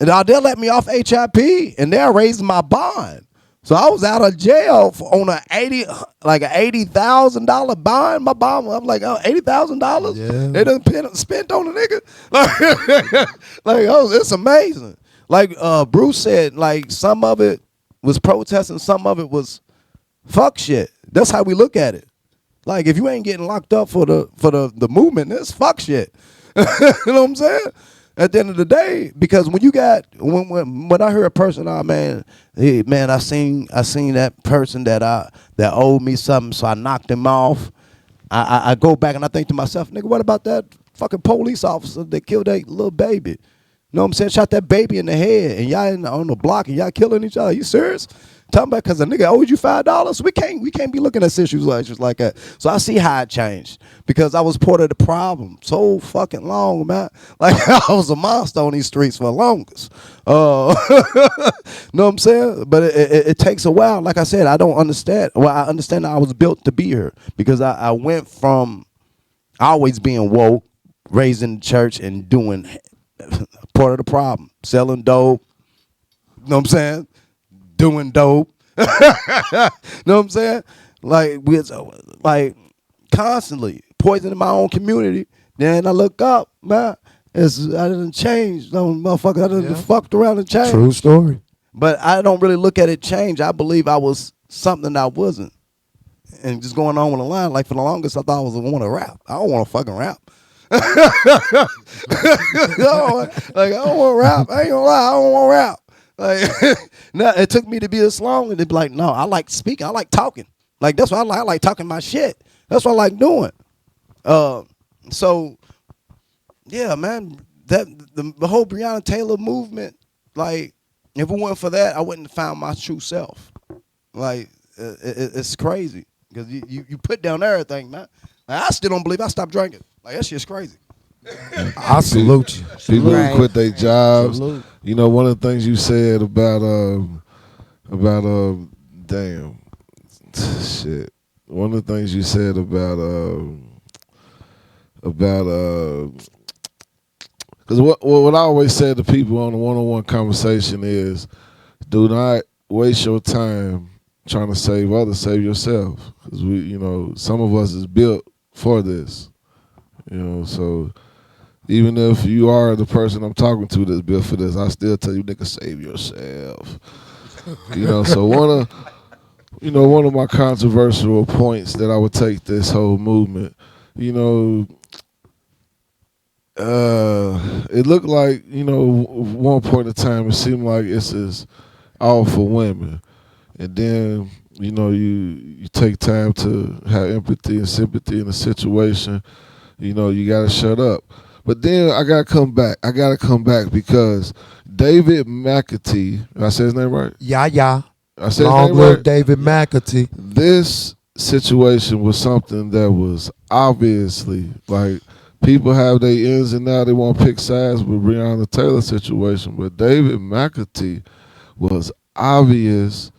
and they'll let me off HIP, and they'll raise my bond. So I was out of jail on an $80,000 bond. My bond, I'm like, oh, $80,000. Yeah. They done spent on the nigga. It's amazing. Like Bruce said, like some of it was protesting, some of it was fuck shit. That's how we look at it. Like if you ain't getting locked up for the movement, it's fuck shit. You know what I'm saying? At the end of the day, because when you got when I hear a person, oh man, hey man, I seen that person that owed me something, so I knocked him off. I go back and I think to myself, nigga, what about that fucking police officer that killed that little baby? You know what I'm saying? Shot that baby in the head, and y'all on the block and y'all killing each other. You serious? Talking about because a nigga owed you $5. We can't be looking at issues like that. So I see how it changed because I was part of the problem so fucking long, man. Like I was a monster on these streets for the longest. Know what I'm saying? But it takes a while. Like I said, I don't understand. Well, I understand that I was built to be here because I went from always being woke, raised in the church, and doing part of the problem, selling dope. You know what I'm saying? Doing dope. Know what I'm saying? Like constantly poisoning my own community. Then I look up, man. I didn't change. No motherfucker, I didn't fucked around and changed. True story. But I don't really look at it change. I believe I was something I wasn't. And just going on with the line, like for the longest I thought I was want to rap. I don't want to fucking rap. I don't want to rap. I ain't gonna lie, I don't want to rap. Like, now it took me to be this long, and they'd be like, "No, I like speaking. I like talking. Like that's what I like. I like talking my shit. That's what I like doing." So, yeah, man, that the whole Breonna Taylor movement, like, if it weren't for that, I wouldn't have found my true self. Like, it's crazy because you put down everything, man. Like, I still don't believe I stopped drinking. Like that shit's crazy. I salute you. People Right. who quit their jobs. Salute. You know, one of the things you said about damn shit. One of the things you said about because what I always say to people on a one-on-one conversation is, do not waste your time trying to save others, save yourself. Because some of us is built for this. So even if you are the person I'm talking to that's built for this, I still tell you, nigga, save yourself. So one of my controversial points that I would take this whole movement, it looked like, one point in time it seemed like it's is all for women. And then, you take time to have empathy and sympathy in a situation, you gotta shut up. But then I gotta come back. Because David McAtee, did I say his name right? Yeah. I said Long his name live right? David McAtee. This situation was something that was obviously, like, people have their ins and outs. They want to pick sides with Breonna Taylor situation. But David McAtee was obvious,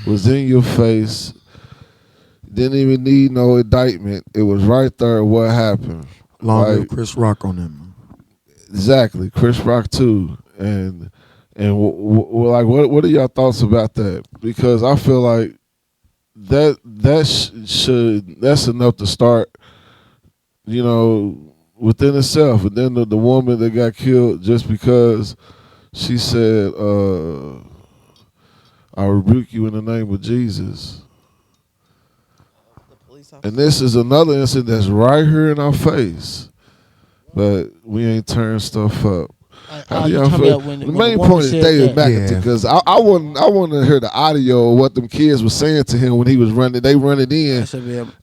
was in your face, didn't even need no indictment. It was right there what happened. Long live Like, Chris Rock on them. exactly, Chris Rock too, and what are y'all thoughts about that? Because I feel like that's enough to start, within itself. And then the woman that got killed just because she said, "I rebuke you in the name of Jesus." And this is another incident that's right here in our face, but we ain't turned stuff up. How do y'all feel? The main point is David McAtee, because I want to hear the audio of what them kids were saying to him when he was running. They running in,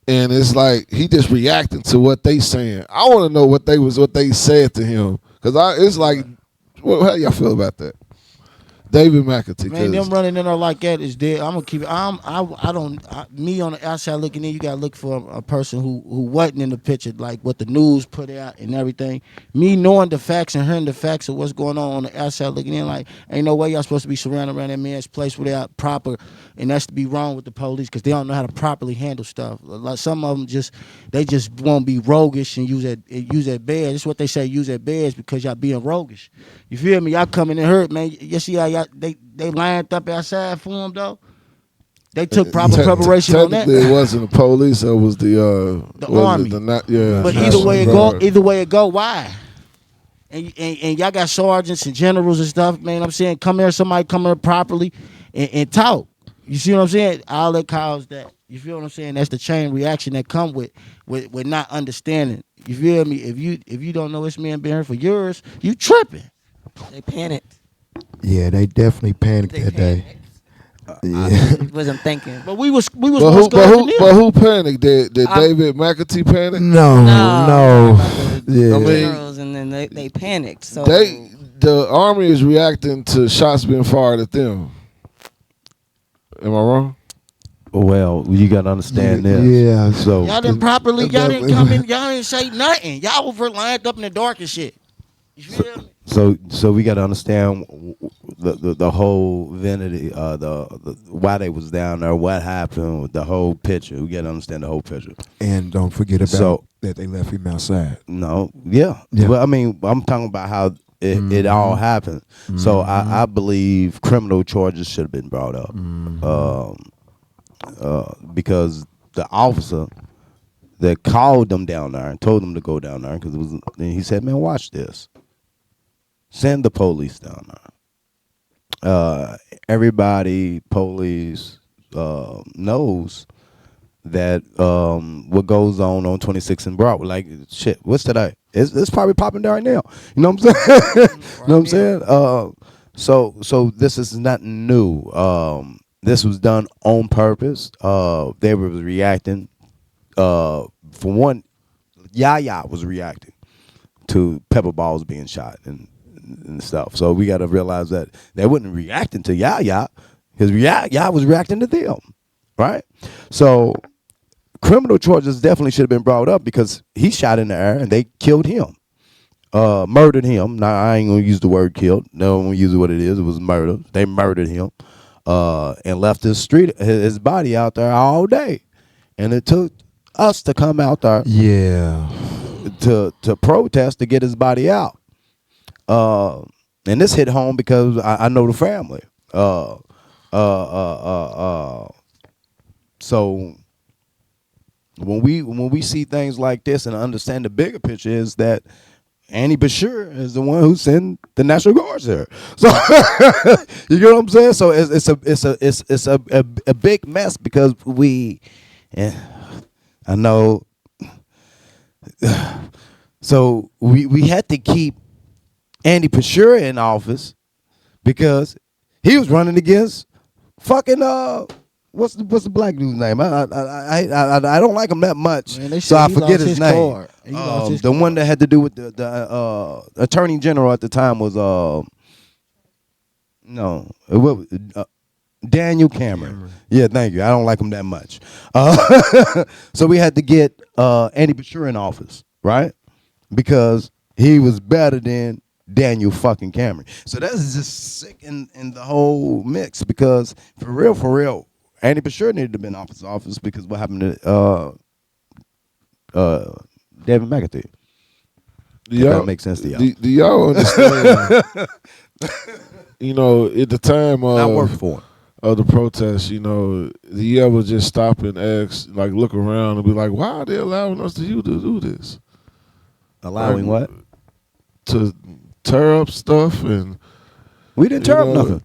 and it's like he just reacting to what they saying. I want to know what they said to him, because it's like, how y'all feel about that? David McAtee. Man, them 'Cause running in there like that is dead. I'm gonna keep it. I don't. Me on the outside looking in, you gotta look for a person who wasn't in the picture, like what the news put out and everything. Me knowing the facts and hearing the facts of what's going on the outside looking in, like ain't no way y'all supposed to be surrounded around that man's place without proper, and that's to be wrong with the police because they don't know how to properly handle stuff. Like some of them they just won't be roguish and use that badge. That's what they say, use that badge because y'all being roguish. You feel me? Y'all coming in hurt, man. You see how y'all they lined up outside for him though. They took proper preparation on that. Technically, it wasn't the police. It was the army. But either way it go, why? And y'all got sergeants and generals and stuff, man. I'm saying, somebody come here properly and talk. You see what I'm saying? All that caused that. You feel what I'm saying? That's the chain reaction that come with not understanding. You feel me? If you don't know this man been here for years, you tripping. They panicked. Yeah, they definitely panicked They that panicked. day. Yeah. Wasn't thinking. But we was But more who, scared than them. but who panicked? Did I'm- David McAtee panic? No. Yeah. I mean, Generals, and then they panicked. So The army is reacting to shots being fired at them. Am I wrong? Well, you got to understand this. Yeah. So Y'all didn't come in, y'all didn't say nothing. Y'all were lined up in the dark and shit. You feel me? So we got to understand the whole vanity, the why they was down there, what happened, with the whole picture. We got to understand the whole picture. And don't forget about that they left him outside. No, yeah. Well, I mean, I'm talking about how it all happened. So I believe criminal charges should have been brought up, because the officer that called them down there and told them to go down there, because it was, and he said, "Man, watch this. Send the police down there." Everybody, police knows that what goes on 26 and Broadway. Like, shit, what's today? It's probably popping there right now. You know what I'm saying? You know what I'm saying? So this is not new. This was done on purpose. They were reacting. For one, Yaya was reacting to pepper balls being shot and stuff. So we got to realize that they wasn't reacting to Yaya, because Yaya was reacting to them, right? So criminal charges definitely should have been brought up because he shot in the air and they killed him, murdered him. Now, I ain't going to use the word killed. No, I'm going to use what it is. It was murder. They murdered him and left his body out there all day. And it took us to come out there to protest to get his body out. And this hit home because I know the family. So when we see things like this and understand the bigger picture is that Annie Bashir is the one who sent the National Guards there. So you get what I'm saying? So it's a big mess because I know. So we had to keep Andy Bashir in office because he was running against fucking what's the black dude's name? I don't like him that much, Man, so I forget his name. The one that had to do with the attorney general at the time was Daniel Cameron. Yeah, thank you. I don't like him that much. So we had to get Andy Bashir in office, right? Because he was better than Daniel fucking Cameron. So that's just sick in the whole mix because for real, Andy Bashir needed to be in office because what happened to David McAtee. That makes sense to y'all. Do y'all understand? At the time I worked for him. Of the protests, do you ever just stop and ask, like, look around and be like, why are they allowing us to do this? Allowing what? To tear up stuff and we didn't tear up nothing.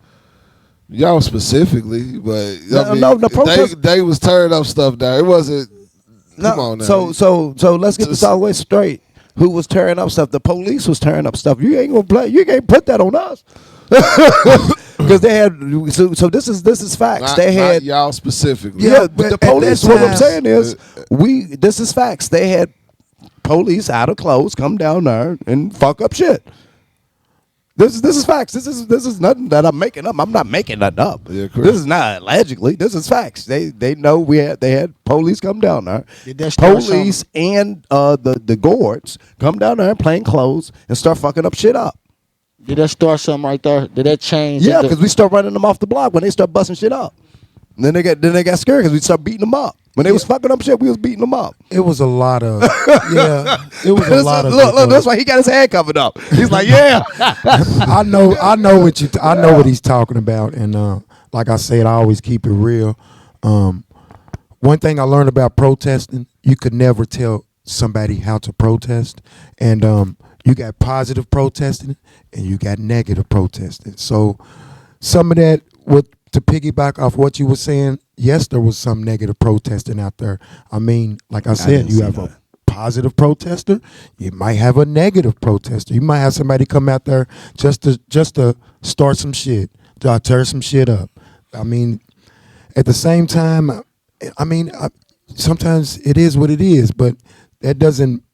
Y'all specifically, but the protest they was tearing up stuff down. It wasn't. Come on now. So let's get this all the way straight. Who was tearing up stuff? The police was tearing up stuff. You ain't gonna play. You can't put that on us. Because they had. So this is facts. They had not y'all specifically. Yeah, but the police. What I'm saying is, this is facts. They had police out of clothes come down there and fuck up shit. This is facts. This is nothing that I'm making up. I'm not making nothing up. Yeah, correct. This is not allegedly. This is facts. They know they had police come down there. Did that start Police and the guards come down there in plain clothes and start fucking up shit up. Did that start something right there? Did that change? Yeah, because we start running them off the block when they start busting shit up. And then they got scared because we start beating them up. When they was fucking up shit, we was beating them up. It was a lot of it was a lot of look, that's why he got his hand covered up. He's like, yeah. I know what he's talking about, and like I said, I always keep it real. One thing I learned about protesting, you could never tell somebody how to protest, and you got positive protesting and you got negative protesting. So some of that, to piggyback off what you were saying, yes, there was some negative protesting out there. I mean, like I said, you have a positive protester, you might have a negative protester. You might have somebody come out there just to start some shit, to tear some shit up. I mean, at the same time, sometimes it is what it is, but that doesn't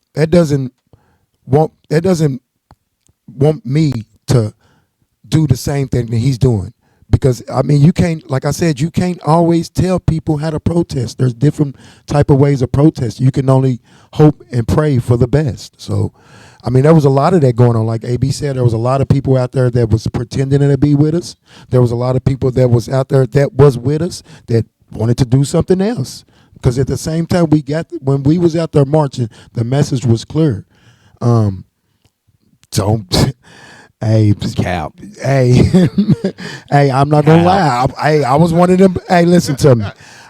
want me to do the same thing that he's doing. Because I mean, you can't, like I said, you can't always tell people how to protest. There's different type of ways of protest. You can only hope and pray for the best. So, I mean, there was a lot of that going on. Like AB said, there was a lot of people out there that was pretending to be with us. There was a lot of people that was out there that was with us that wanted to do something else. Because at the same time, when we was out there marching, the message was clear. Don't. Hey, Cap. Hey, hey, I'm not gonna lie. I was one of them. Hey, listen to me.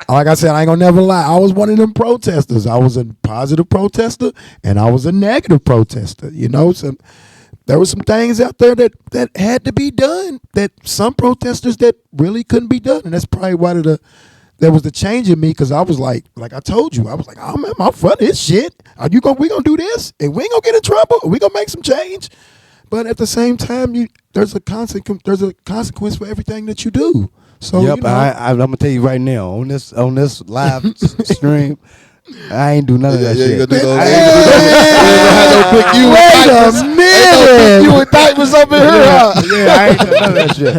Like I said, I ain't gonna never lie. I was one of them protesters. I was a positive protester and I was a negative protester. You know, there were some things out there that had to be done. That some protesters that really couldn't be done, and that's probably why there was the change in me, because I was like I told you, I was like, oh man, I'm for this shit. We gonna do this, and we ain't gonna get in trouble. We gonna make some change. But at the same time, there's a consequence for everything that you do. So yep, you know, I'm gonna tell you right now on this live stream, I ain't do none of that shit. You indictments up in here. Yeah, I ain't done none of that shit.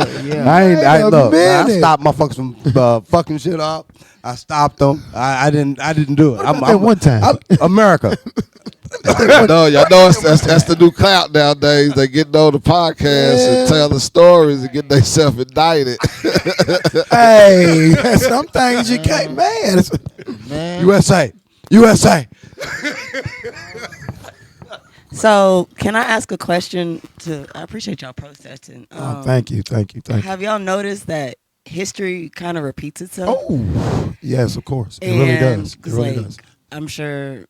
I stopped motherfuckers from fucking shit up. I stopped them. I didn't do it. I'm one time. America. No, y'all know that's the new clout nowadays. They get on the podcast and tell the stories and get themselves indicted. Hey, some things you can't, man. USA. So, can I ask a question? I appreciate y'all protesting. Thank you. Have y'all noticed that history kind of repeats itself? Oh, yes, of course. It really does. It really does. I'm sure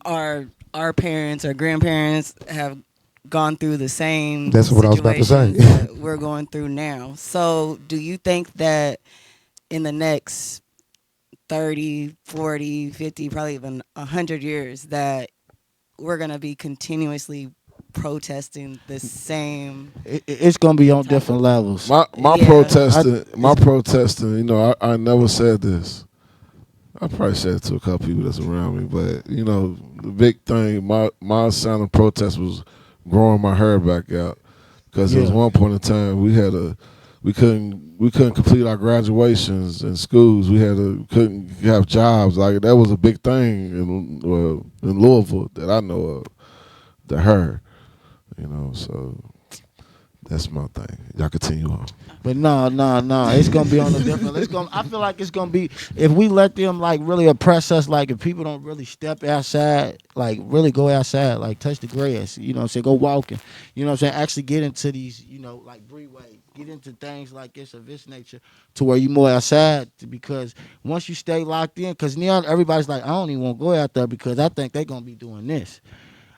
our parents or grandparents have gone through the same. That's what I was about to say. That we're going through now. So, do you think that in the next 30, 40, 50, probably even 100 years that we're going to be continuously protesting the same? It's going to be on different levels. My protesting, you know, I never said this. I probably said it to a couple people that's around me, but you know, the big thing, my sound of protest was growing my hair back out, because there was one point in time we couldn't complete our graduations in schools. Couldn't have jobs. Like that was a big thing in Louisville that I know of. The hair, you know, so that's my thing. Y'all continue on. But no, it's gonna be on a different. I feel like it's gonna be, if we let them like really oppress us. Like if people don't really step outside, like really go outside, like touch the grass. You know what I'm saying? Go walking. You know what I'm saying? Actually get into these, you know, like breeways. Get into things like this of this nature to where you more outside. Because once you stay locked in, because now everybody's like, I don't even want to go out there because I think they're gonna be doing this.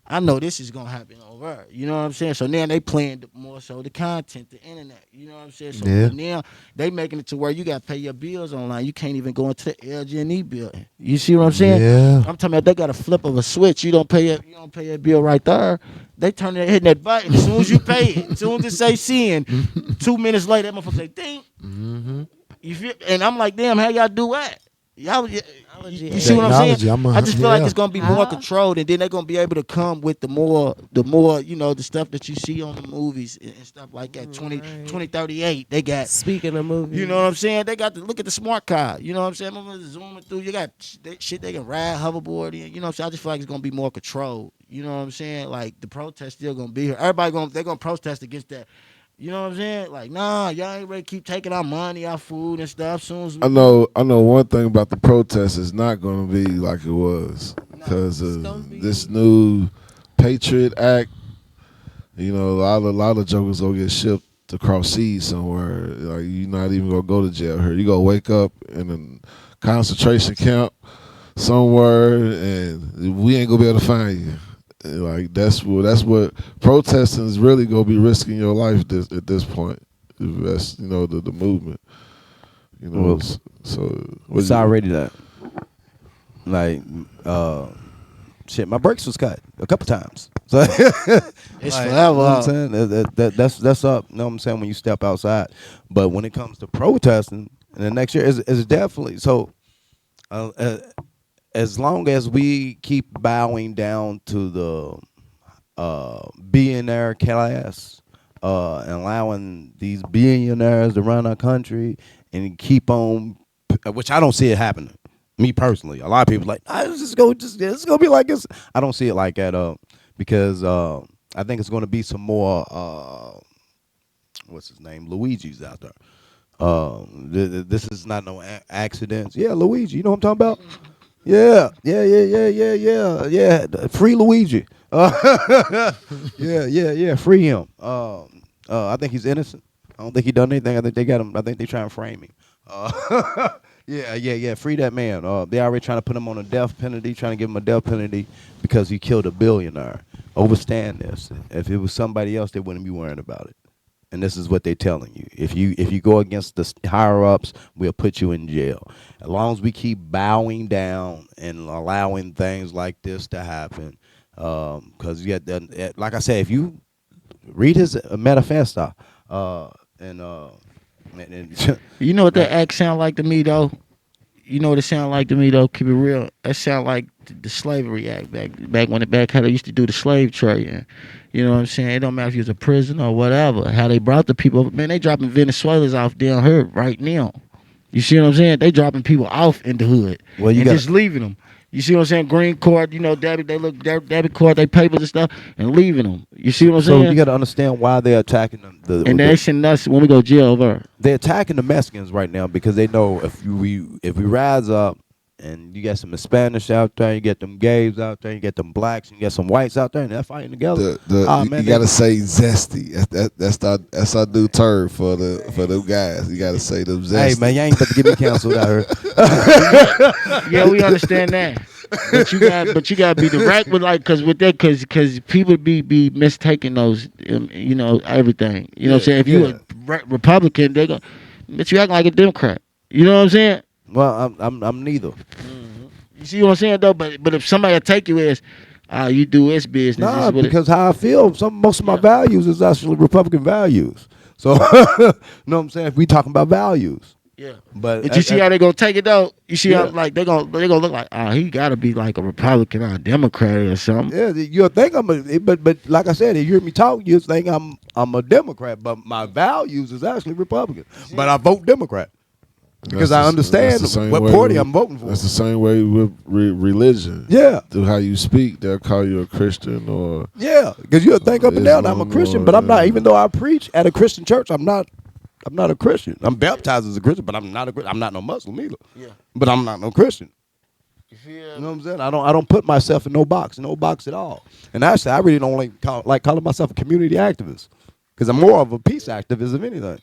I know this is gonna happen over. You know what I'm saying? So now they playing more so the content, the internet. You know what I'm saying? So now they making it to where you gotta pay your bills online. You can't even go into the LG&E building. You see what I'm saying? Yeah. I'm talking about they got a flip of a switch. You don't pay your bill right there. They turn it, hitting that button as soon as you pay it. As soon as it say send, 2 minutes later that motherfucker say ding. Mm-hmm. You feel? And I'm like, damn, how y'all do that? Y'all, Technology you see what I'm saying? Technology, I just feel like yeah. it's gonna be more controlled, and then they're gonna be able to come with the more, the stuff that you see on the movies and stuff like that. Right. 2038, they got. Speaking of You know what I'm movies, saying? They got to look at the smart car. You know what I'm saying? I'm zooming through. You got shit they can ride, hoverboard in. You know what I'm saying? I just feel like it's gonna be more controlled. You know what I'm saying? Like the protest still gonna be here. They're gonna protest against that. You know what I'm saying? Like, nah, y'all ain't ready to keep taking our money, our food and stuff. Soon as we, I know one thing about the protest is not going to be like it was because it's gonna this be new Patriot Act. A lot of jokers gonna get shipped across seas somewhere. Like you're not even gonna go to jail here. You gonna wake up in a concentration camp somewhere, and we ain't gonna be able to find you. And like that's what protesting is really gonna be risking your life at this point. If that's the movement. Well, So it's already that. Like, shit, my brakes was cut a couple times. So it's like, forever. you know what I'm saying? That's up. You know what I'm saying? When you step outside, but when it comes to protesting, and the next year is definitely so. Uh, uh, as long as we keep bowing down to the billionaire class, and allowing these billionaires to run our country and keep on, which I don't see it happening. Me personally, a lot of people like, it's gonna be like this. I don't see it like that, because I think it's gonna be some more, what's his name, Luigi's out there. This is not no accidents. Yeah, Luigi, you know what I'm talking about? Yeah. Free Luigi. Yeah. Free him. I think he's innocent. I don't think he done anything. I think they got him. I think they trying to frame him. Yeah. Free that man. They already trying to put him on a death penalty, trying to give him a death penalty because he killed a billionaire. Overstand this. If it was somebody else, they wouldn't be worrying about it. And this is what they're telling you. If you go against the higher ups, we'll put you in jail. As long as we keep bowing down and allowing things like this to happen, because like I said, if you read his manifesto, and You know what that like, act sound like to me though? You know what it sound like to me though? Keep it real. That sound like the Slavery Act back how they used to do the slave trade. You know what I'm saying? It don't matter if you was a prisoner or whatever. How they brought the people. Man, they dropping Venezuelans off down here right now. You see what I'm saying? They dropping people off in the hood well, you and got just leaving them. You see what I'm saying? Green card, debit card, they papers and stuff, and leaving them. You see what I'm so you saying? got to understand why they're attacking them. And they send us when we go jail over. They're attacking the Mexicans right now because they know if we rise up and you got some Hispanics out there, you get them gays out there, you get them blacks, and you get some whites out there, and they're fighting together. You gotta say zesty. That's our new term for them guys. You gotta say them zesty. Hey man, you ain't about to get me canceled out here. Yeah, we understand that. But you gotta be direct with because people be mistaking those, everything. You know what I'm saying? If you a Republican, they go, but you acting like a Democrat. You know what I'm saying? Well, I'm neither. You see what I'm saying though? But if somebody take you as, you do this business, this Nah, is what because how I feel, most of my values is actually Republican values. So, you know what I'm saying? If we talking about values, yeah. but You see how they gonna take it though? You see how Yeah. like they gonna look like, he gotta be like a Republican or a Democrat or something. yeah, you'll think but like I said, if you hear me talk, you think I'm a Democrat, but my values is actually Republican. But I vote Democrat because I understand what party I'm voting for. That's the same way with religion. Yeah. Through how you speak, they'll call you a Christian or Yeah, because you'll think up and down I'm a Islam Christian, or- but I'm not. Even though I preach at a Christian church, I'm not a Christian. I'm baptized as a Christian, but I'm not no Muslim either. Yeah. But I'm not no Christian. You feel You know what I'm saying? I don't put myself in no box at all. And actually, I really don't like calling myself a community activist because I'm more of a peace activist than anything.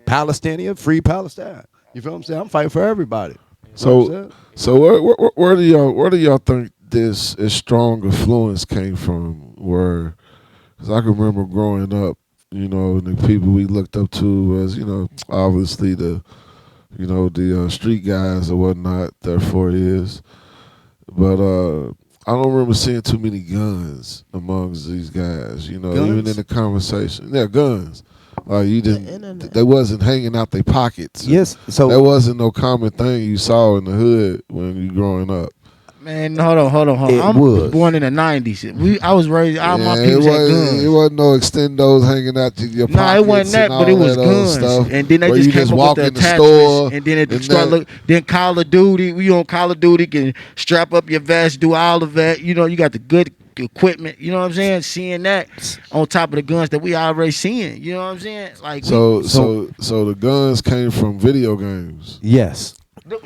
Palestinian, free Palestine. You feel what I'm saying? I'm fighting for everybody. You know what I'm saying? Where do y'all think this strong influence came from? Because I can remember growing up, the people we looked up to was, obviously the street guys or whatnot. Therefore, is, but I don't remember seeing too many guns amongst these guys. Even in the conversation, yeah, guns. Like you The didn't. internet. They wasn't hanging out their pockets. Yes. That So wasn't no common thing you saw in the hood when you growing up. Man, hold on. it I was was. born in the '90s. I was raised. All my Yeah, people had it guns. wasn't no extendos hanging out your Nah, it wasn't pockets and that, but it all was that other guns. stuff. And then they Where just you came just up with walk the in the attachments. store And then it and start that. look. Then Call of Duty. We on Call of Duty can strap up your vest, do all of that. You know, you got the good equipment. You know what I'm saying? Seeing that on top of the guns that we already seeing. You know what I'm saying? Like So the guns came from video games. Yes,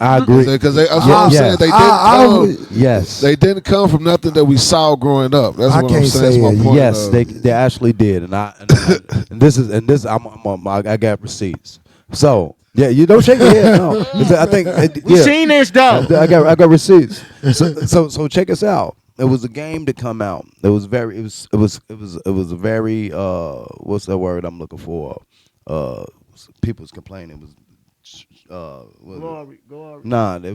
I agree. Because that's what Yeah, I'm saying. yes. They didn't come. Yes. They didn't come from nothing that we saw growing up. That's I what I'm can't saying. That's say my it. point. Yes, they actually did, and this I got receipts. So yeah, you don't shake your head. No, 'Cause I think we yeah, seen this though. I got receipts. So check us out. It was a game to come out. It was a very what's that word I'm looking for? Uh, People was complaining. It was Glory. Nah, it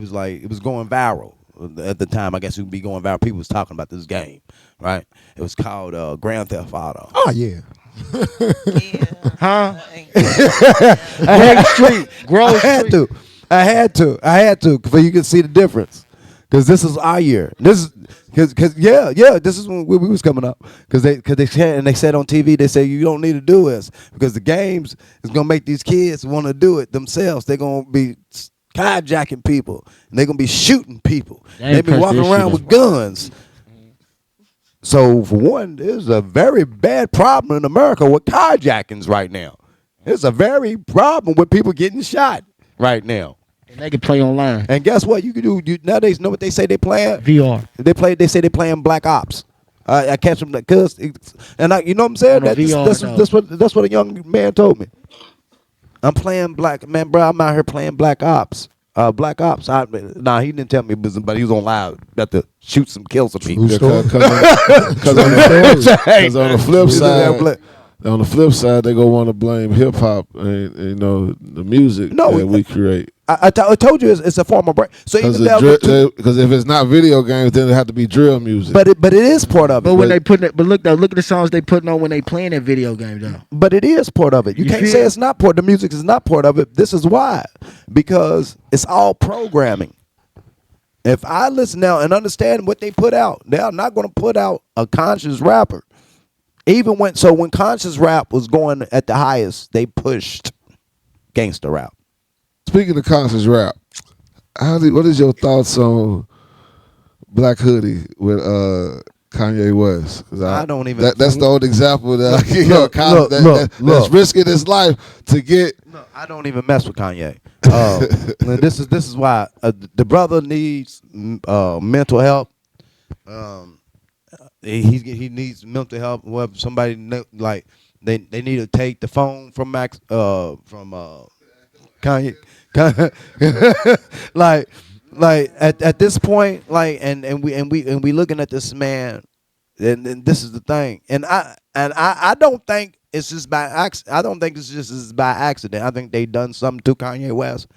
was going viral at the time. I guess it would be going viral. People was talking about this game, right? It was called Grand Theft Auto. Oh yeah. Yeah. Huh? I had Street. Grove I had Street. to. I had to, so you can see the difference. Because this is our year. This is because yeah. This is when we was coming up. Because they said on TV, they say you don't need to do this because the games is gonna make these kids want to do it themselves. They're gonna be carjacking people and they're gonna be shooting people. They ain't They be press walking this around shit with guns. So for one, there's a very bad problem in America with carjackings right now. There's a very problem with people getting shot right now. And they can play online. And guess what? You can do nowadays. Know what they say they playing? VR. They say they playing Black Ops. I catch them because, and you know what I'm saying? On a VR, That's what a young man told me. I'm playing man, bro. I'm out here playing Black Ops. Black Ops. Nah, he didn't tell me, but he was on live. Got to shoot some, kill some people. True story. Because on the flip He's in there side, play- on the flip side, they gonna want to blame hip hop and the music No, that we create. I told you it's a form of break. So even Because if it's not video games, then it have to be drill music. but it is part of it. But when they put it, but look at the songs they putting on when they playing that video game though. But it is part of it. You can't feel? say it's not part. The music is not part of it. This is why, because it's all programming. If I listen now and understand what they put out, they're not going to put out a conscious rapper. Even when conscious rap was going at the highest, they pushed gangster rap. Speaking of conscious rap, what is your thoughts on Black Hoodie with Kanye West? 'Cause I don't even- That's the old example that I give Look, that's look. risking his life to get. No, I don't even mess with Kanye. This is why the brother needs mental help. He needs mental help. Well, somebody like they need to take the phone from Kanye. like at this point, like and we looking at this man, and this is the thing, and I don't think it's just by accident. I don't think it's just by accident. I think they done something to Kanye West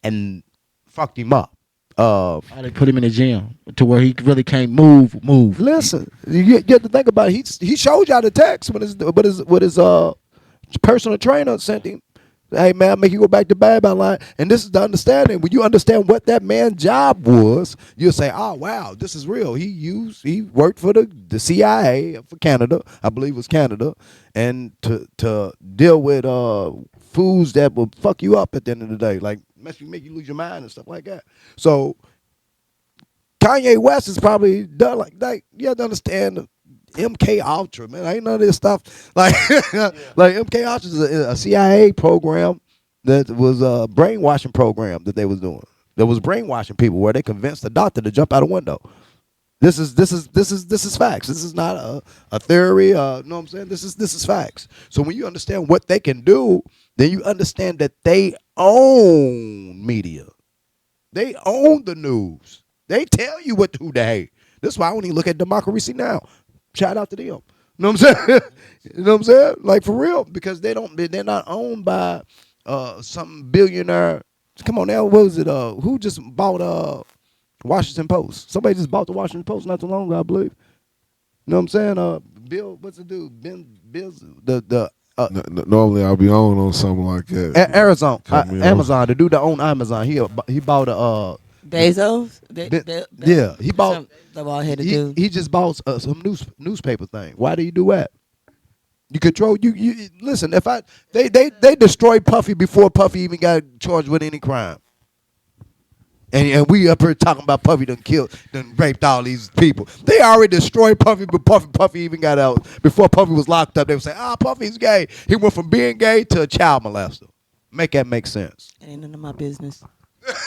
and fucked him up. They put him in the gym to where he really can't move. Listen, you have to think about it. He showed y'all the text when his personal trainer sent him. Hey man, make you go back to Bad line. And this is the understanding. When you understand what that man's job was, you'll say, "Oh wow, this is real." He worked for the CIA for Canada, I believe it was Canada, and to deal with foods that will fuck you up at the end of the day, like make you lose your mind and stuff like that. So Kanye West is probably done like you have to understand MK Ultra, man. Ain't none of this stuff like like MK Ultra is a CIA program that was a brainwashing program that they was doing. That was brainwashing people where they convinced the doctor to jump out a window. This is facts. This is not a theory. You know what I'm saying? This is facts. So when you understand what they can do, then you understand that they own media. They own the news. They tell you who to hate. This is why I only look at Democracy Now! Shout out to them. You know what I'm saying? You know what I'm saying? Like for real, because they're not owned by some billionaire. Come on now, what was it? Who just bought Washington Post? Somebody just bought the Washington Post not too long ago, I believe. You know what I'm saying? Bill, what's the dude? Bill's the Normally I'll be on something like that. Arizona, Cut me off. Amazon. The dude that owned Amazon, he bought a Bezos. yeah, he bought. The bald headed He, dude. he just bought some newspaper thing. Why do you do that? You control you listen. If I they destroyed Puffy before Puffy even got charged with any crime. And we up here talking about Puffy done raped all these people. They already destroyed Puffy, but Puffy even got out. Before Puffy was locked up, they would say, Puffy's gay. He went from being gay to a child molester. Make that make sense. It ain't none of my business.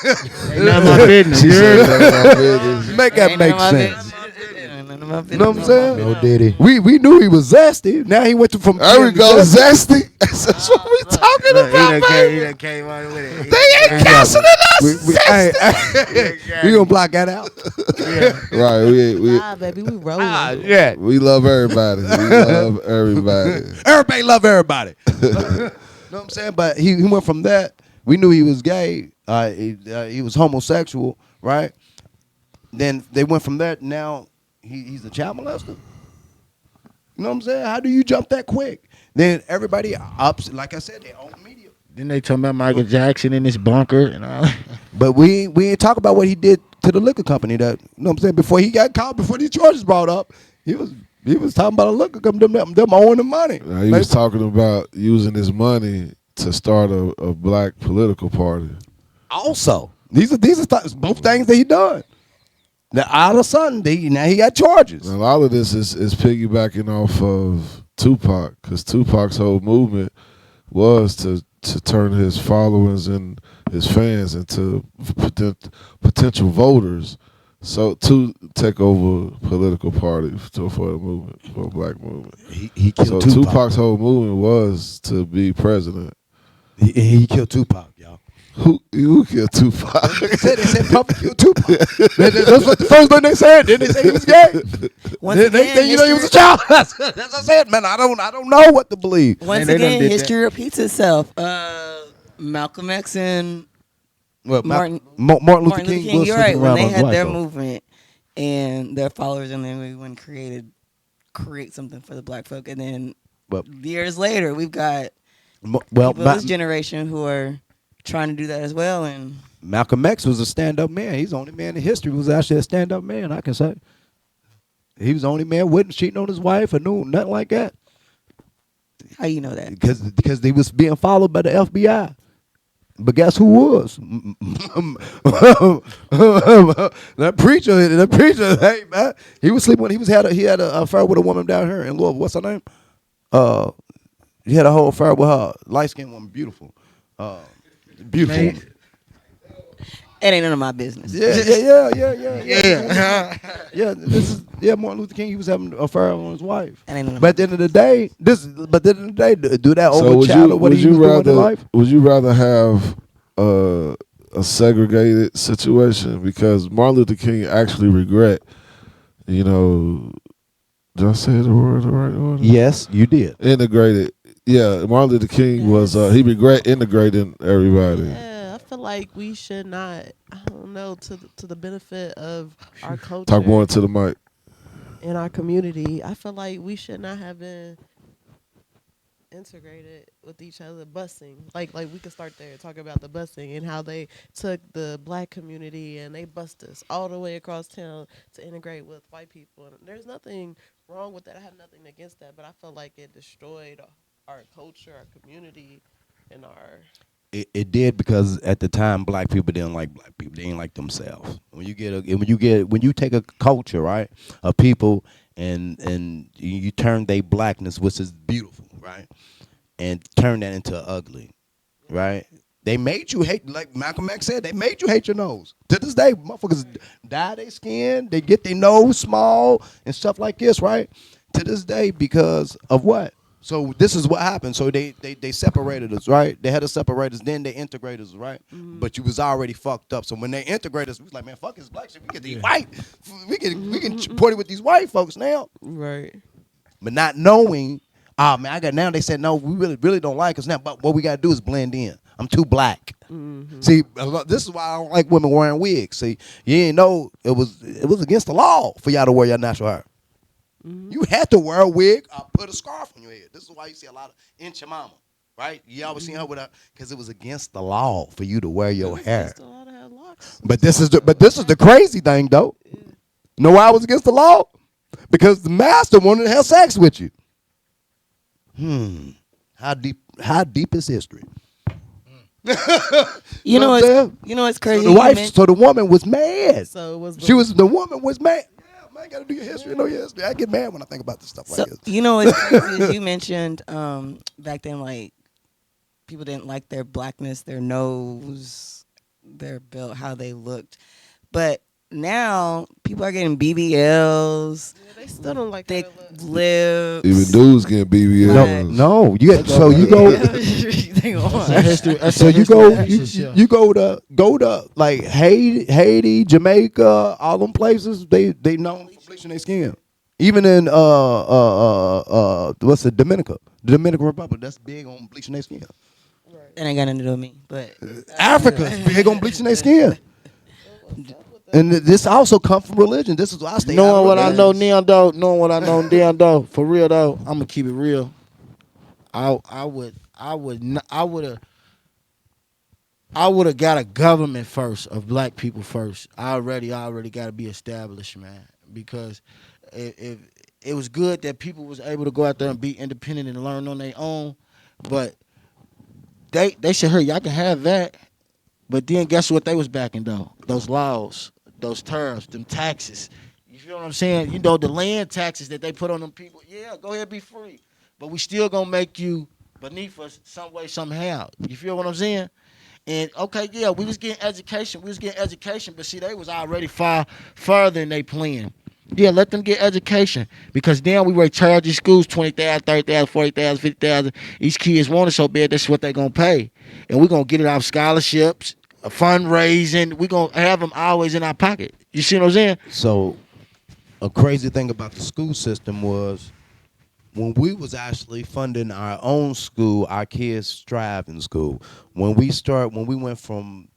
Ain't none of my business. She You said heard? that my business. Make that Ain't make none of my sense. business. Ain't none of my You know what I'm business. saying? No Diddy. We knew he was zesty. Now he went to from There we being go, zesty. zesty. That's what we talking Look, about, baby. he done came on with it. They ain't canceling us. We gonna block that out. Right, we Nah, baby, we rolling. Yeah. we love everybody. We love everybody. Everybody love everybody. You know what I'm saying? But he went from that. We knew he was gay. He was homosexual, right? Then they went from that. Now he's a child molester. You know what I'm saying? How do you jump that quick? Then everybody ups, like I said, they own media. Then they talking about Michael Jackson in his bunker and all. But we ain't talk about what he did to the liquor company. That, you know what I'm saying? Before he got caught, before these charges brought up, he was talking about a liquor company, them owing the money. Now, he was talking about using his money to start a black political party. Also, these are both things that he done. Now all of a sudden, now he got charges. And a lot of this is piggybacking off of Tupac, because Tupac's whole movement was to turn his followers and his fans into potential voters, so to take over political parties for the movement, for a black movement. He So killed Tupac. Tupac's whole movement was to be president. He killed Tupac, y'all. Who killed Tupac? They said Puffy killed Tupac. That's what the first thing they said. Then they said he was gay. Once Then again, they think he was a child. That's what I said, man. I don't know what to believe. Once they done again, did history repeats itself. Malcolm X and Well, Martin Luther King was you're right. sleeping When around they with his had wife, their though. movement and their followers, and then we went and create something for the black folk, and then But- years later, we've got Well, people of this generation who are trying to do that as well. And Malcolm X was a stand-up man. He's the only man in history who was actually a stand-up man, I can say. He was the only man wasn't cheating on his wife or no, nothing like that. how you know that? Because they was being followed by the FBI. But guess who was? That preacher, hey man, he was sleeping. He had a affair with a woman down here in Louisville. What's her name? He had a whole affair with her, light skinned woman, beautiful, beautiful. Man. Woman. It ain't none of my business. Yeah. Martin Luther King, he was having an affair on his wife. It ain't none of But at the end of the day, do that So over child or what he was doing in life? would you rather have a segregated situation? Because Martin Luther King actually regret, did I say the word the right order? Yes, you did. Integrated. Yeah, Martin Luther King was he regret integrating everybody. Yeah, I feel like we should not. I don't know, to the benefit of our culture Talk more into the mic. and our community. I feel like we should not have been integrated with each other. Busing, like we could start there, talk about the busing and how they took the black community and they bust us all the way across town to integrate with white people. And there's nothing wrong with that. I have nothing against that, but I feel like it destroyed our culture, our community, and our. It did, because at the time black people didn't like black people. They didn't like themselves. When you take a culture, right, of people and you turn their blackness, which is beautiful, right, and turn that into ugly, right? They made you hate, like Malcolm X said, they made you hate your nose. To this day, motherfuckers dye their skin, they get their nose small and stuff like this, right? To this day, because of what? So this is what happened. So they separated us, right? They had to separate us, then they integrated us, right? Mm-hmm. But you was already fucked up. So when they integrated us, we was like, man, fuck this black shit. We get these white. We can party with these white folks now. Right. But not knowing, now they said, no, we really don't like us now. But what we got to do is blend in. I'm too black. Mm-hmm. See, this is why I don't like women wearing wigs. See, you didn't know it was against the law for y'all to wear your natural hair. You had to wear a wig or put a scarf on your head. This is why you see a lot of inch mama, right? You always seen her with her because it was against the law for you to wear your hair. But this is the crazy thing though. Know why it was against the law? Because the master wanted to have sex with you. How deep is history? You know what I'm what's saying? you know what's So crazy. the wife, so the woman was mad. So it was The woman was mad. Yeah, man, gotta do your history, know your history. I get mad when I think about this stuff So like this. you know what's crazy is you mentioned back then, like, people didn't like their blackness, their nose, their build, how they looked. But now people are getting BBLs, they still don't like thick how lips. Even dudes getting BBLs. No, you get so you go. They That's on. a history. That's So a you history go, basis, yeah. you go to like Haiti, Jamaica, all them places. They known for bleaching their skin. Even in what's it, Dominica, the Dominican Republic, that's big on bleaching their skin. That ain't got nothing to do with me, but Africa's big on bleaching their skin, and this also comes from religion. This is why I stay out Knowing of what I know religion. now, though, knowing what I know now, though, for real though, I'm gonna keep it real. I would have got a government first of black people first. I already got to be established, man. Because if it was good that people was able to go out there and be independent and learn on their own, but they should hear y'all can have that. But then guess what they was backing though? Those laws, those tariffs, them taxes. You feel what I'm saying? You know the land taxes that they put on them people. Yeah, go ahead, be free. But we still gonna make you beneath us some way, somehow. You feel what I'm saying? And okay, yeah, we was getting education. But see, they was already far further than they plan. Yeah, let them get education because now we were charging schools 20,000, 30,000, 40,000, 50,000. Each kids want it so bad, that's what they're gonna pay, and we're gonna get it off scholarships, fundraising. We're gonna have them always in our pocket. You see what I'm saying? So a crazy thing about the school system was when we was actually funding our own school, our kids thrive in school. When we went from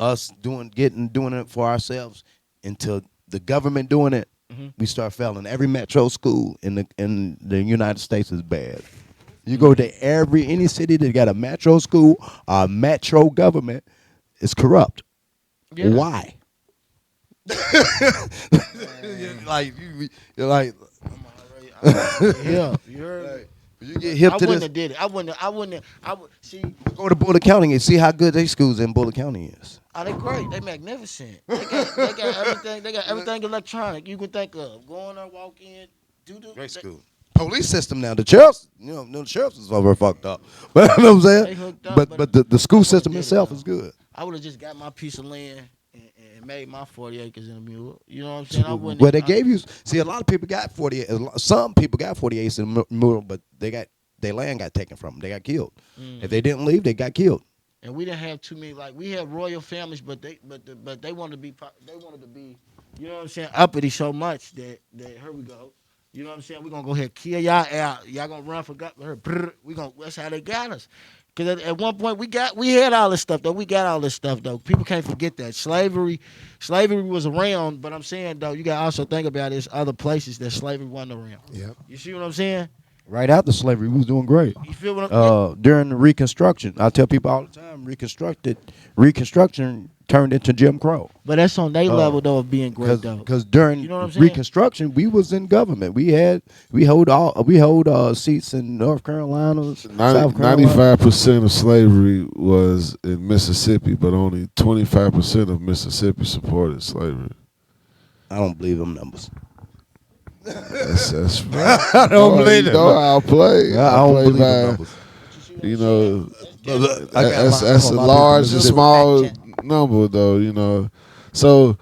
us doing it for ourselves into the government doing it, we start failing. Every metro school in the United States is bad. You go to any city that got a metro school, a metro government is corrupt. Yeah. Why? you're like Yeah, you heard me. you get hip I to wouldn't this. have did it. I wouldn't. I would see. Go to Boulder County and see how good they schools in Boulder County is. Oh, they great. They magnificent. They got everything. They got everything electronic you can think of. Go in there, walk in, do the Great school. Police system now. The sheriffs, the sheriffs is over fucked up. But you know what I'm They saying? hooked up, But the I school would've system did it, itself though. is good. I would have just got my piece of land and made my 40 acres in a mule. You know what I'm saying? I wouldn't. Well, they gave you. See, a lot of people got 48. Some people got 48 in the mural, but their land got taken from them. They got killed. If they didn't leave, they got killed. And we didn't have too many. Like we had royal families, but they wanted to be. They wanted to be. You know what I'm saying? Uppity so much that here we go. You know what I'm saying? We're gonna go ahead and kill y'all out. Y'all gonna run for God. That's how they got us. Cause at one point we had all this stuff though. We got all this stuff though. People can't forget that slavery was around. But I'm saying though, you gotta also think about there's other places that slavery wasn't around. Yep. You see what I'm saying? Right after slavery, we was doing great. You feel what I'm? During the Reconstruction, I tell people all the time, Reconstruction turned into Jim Crow. But that's on their level though of being great though. Because during You know what I'm saying? Reconstruction, we was in government. We hold seats in North Carolina, South Carolina. 95% of slavery was in Mississippi, but only 25% of Mississippi supported slavery. I don't believe them numbers. That's right. I don't believe You them. know I'll play. I I'll don't play believe them by, numbers. you know, I got that's a lot of large people and that- small number, though, you know. So,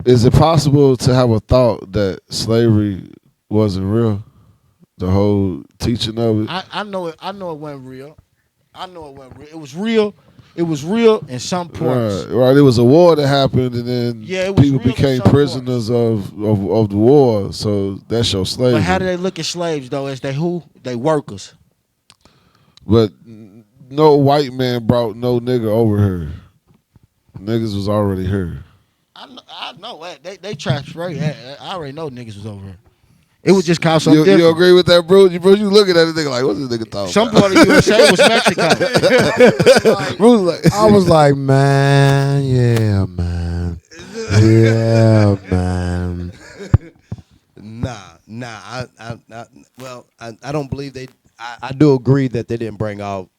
is it possible to have a thought that slavery wasn't real? The whole teaching of it? I know it. I know it wasn't real. I know it wasn't real. It was real. It was real in some parts. Right. It was a war that happened, and then Yeah, it was people real in became some prisoners of the war. So that's your slavery. But how do they look at slaves though? As they who? They workers. But no white man brought no nigga over here. Niggas was already here. I know. They trapped straight. I already know niggas was over here. It was just called something You different. agree with that, bro? You looking at this nigga like, what's this nigga talking Some about? part of USA was Mexico. Bruce like, I was like, man, yeah, man, yeah, man. I don't believe they. I do agree that they didn't bring all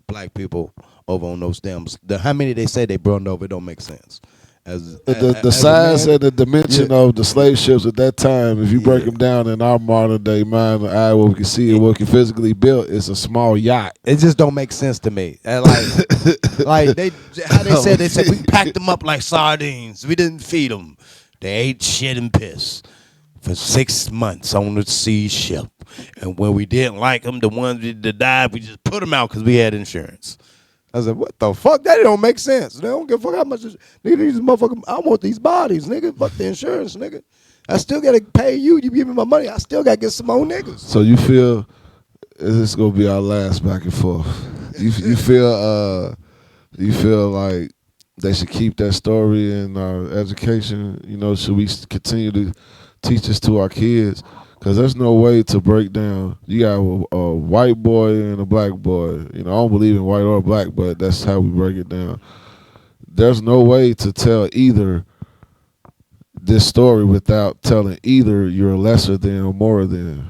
black people over on those stems. How many they say they brought over, it don't make sense. the As a size man, and the dimension yeah, of the slave ships at that time, if you break yeah. them down in our modern day mind, eye, what we can see and what we can physically build, it's a small yacht. It just don't make sense to me. And like they said we packed them up like sardines. We didn't feed them. They ate shit and piss for 6 months on the sea ship. And when we didn't like them, the ones that died, we just put them out because we had insurance. I said, what the fuck? That don't make sense. They don't give a fuck how much. Nigga, these motherfuckers, I want these bodies, nigga. Fuck the insurance, nigga. I still got to pay you. You give me my money. I still got to get some more niggas. So you feel this is gonna be our last back and forth? You feel like they should keep that story in our education? You know, should we continue to teach this to our kids? Because there's no way to break down. You got a white boy and a black boy. You know, I don't believe in white or black, but that's how we break it down. There's no way to tell either this story without telling either you're lesser than or more than.